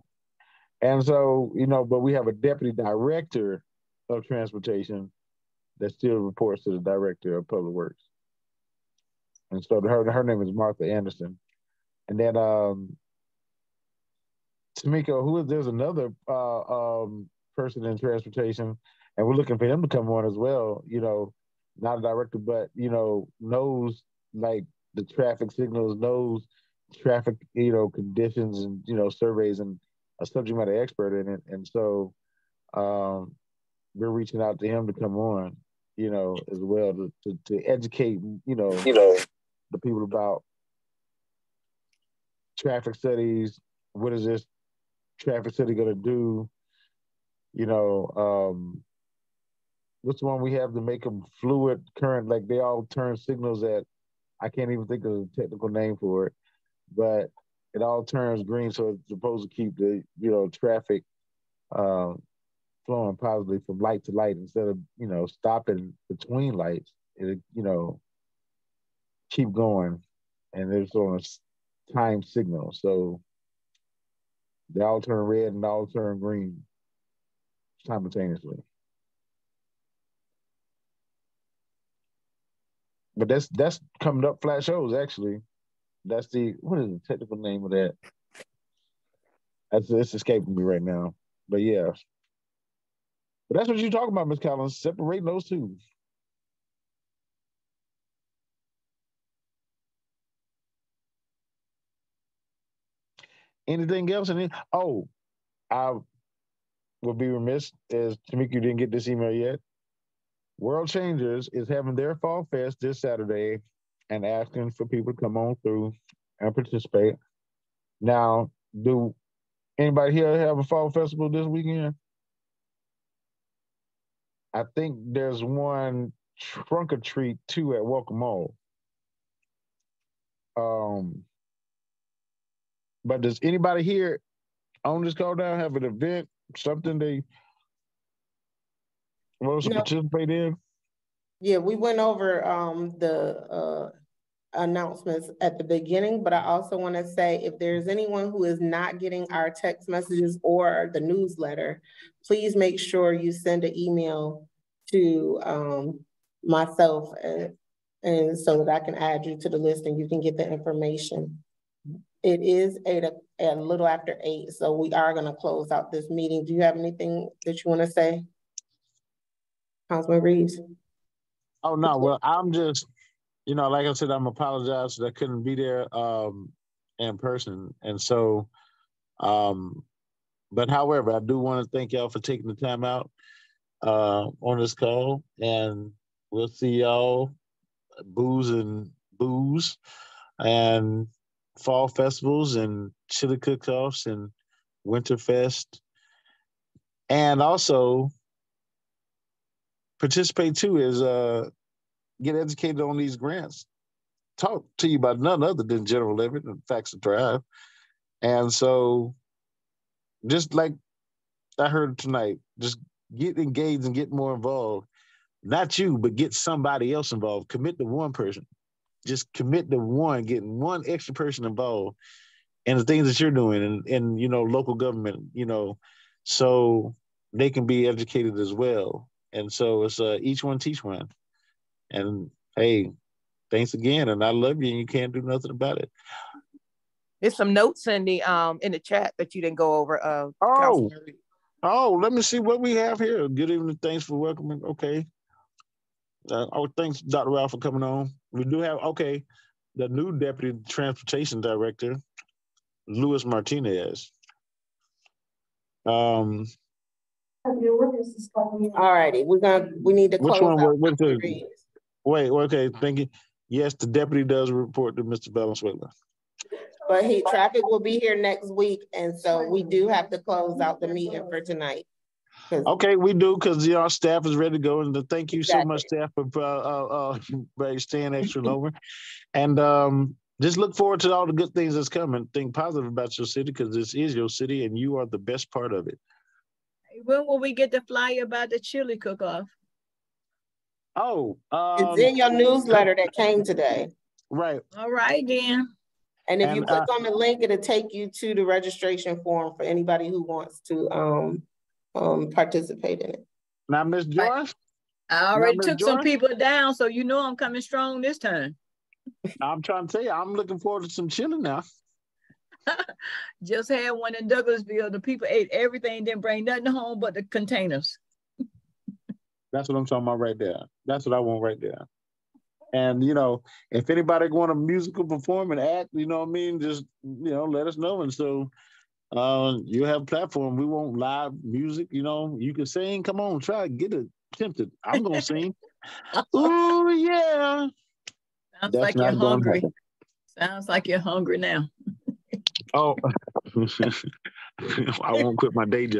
And so, but we have a deputy director of transportation that still reports to the director of public works. And so her name is Martha Anderson. And then Tamika, there's another person in transportation, and we're looking for him to come on as well, not a director, but, knows like the traffic signals, knows traffic, conditions and, surveys, and a subject matter expert in it. And so we're reaching out to him to come on, as well to educate, the people about traffic studies. What is this traffic study going to do? what's the one we have to make them fluid current? Like they all turn signals at, I can't even think of the technical name for it, but it all turns green, so it's supposed to keep the traffic flowing positively from light to light instead of stopping between lights. It keep going, and it's on a time signal, so they all turn red and all turn green simultaneously. But that's coming up flat shows actually. That's what is the technical name of that? It's escaping me right now. But yeah. But that's what you're talking about, Ms. Collins, separating those two. Anything else? I would be remiss as Tamika, you didn't get this email yet. World Changers is having their Fall Fest this Saturday and asking for people to come on through and participate. Now, do anybody here have a fall festival this weekend? I think there's one trunk or treat too at Welcome Mall. But does anybody here on this call down have an event, something they want to participate in? Yeah, we went over the announcements at the beginning, but I also want to say if there's anyone who is not getting our text messages or the newsletter, please make sure you send an email to myself and so that I can add you to the list and you can get the information. It is a little after 8, so we are going to close out this meeting. Do you have anything that you want to say, Councilman Reeves? Oh no, well, I'm just, like I said, I'm apologize that I couldn't be there in person, and so, but however, I do want to thank y'all for taking the time out on this call, and we'll see y'all booze and fall festivals and chili cook-offs and Winterfest, and also participate too is get educated on these grants. Talk to you about none other than General Levy and Facts of Thrive. And so just like I heard tonight, just get engaged and get more involved. Not you, but get somebody else involved. Commit to one person. Just commit to getting one extra person involved in the things that you're doing in local government, so they can be educated as well. And so it's each one teach one. And hey, thanks again. And I love you, and you can't do nothing about it. There's some notes in the chat that you didn't go over. Let me see what we have here. Good evening. Thanks for welcoming. Okay. Thanks, Dr. Ralph, for coming on. We do have, the new Deputy Transportation Director, Luis Martinez. All righty, we need to close out. Wait, okay, thank you. Yes, the deputy does report to Mr. Valenzuela. But traffic will be here next week, and so we do have to close out the meeting for tonight. Okay, we do, because our staff is ready to go, and thank you so much, staff, for staying extra longer. And just look forward to all the good things that's coming. Think positive about your city, because this is your city, and you are the best part of it. When will we get the flyer about the chili cook-off? It's in your newsletter that came today. Right. All right, then. And if you click on the link, it'll take you to the registration form for anybody who wants to participate in it. Now, Ms. Joyce? I already took some people down, so I'm coming strong this time. I'm trying to tell you, I'm looking forward to some chili now. Just had one in Douglasville. The people ate everything, didn't bring nothing home but the containers. That's what I'm talking about right there. That's what I want right there. And, if anybody want a musical perform and act, just, let us know. And so you have a platform. We want live music, you can sing. Come on, try, get it tempted. I'm going to sing. Ooh, yeah. Sounds like you're hungry. Sounds like you're hungry now. I won't quit my day job.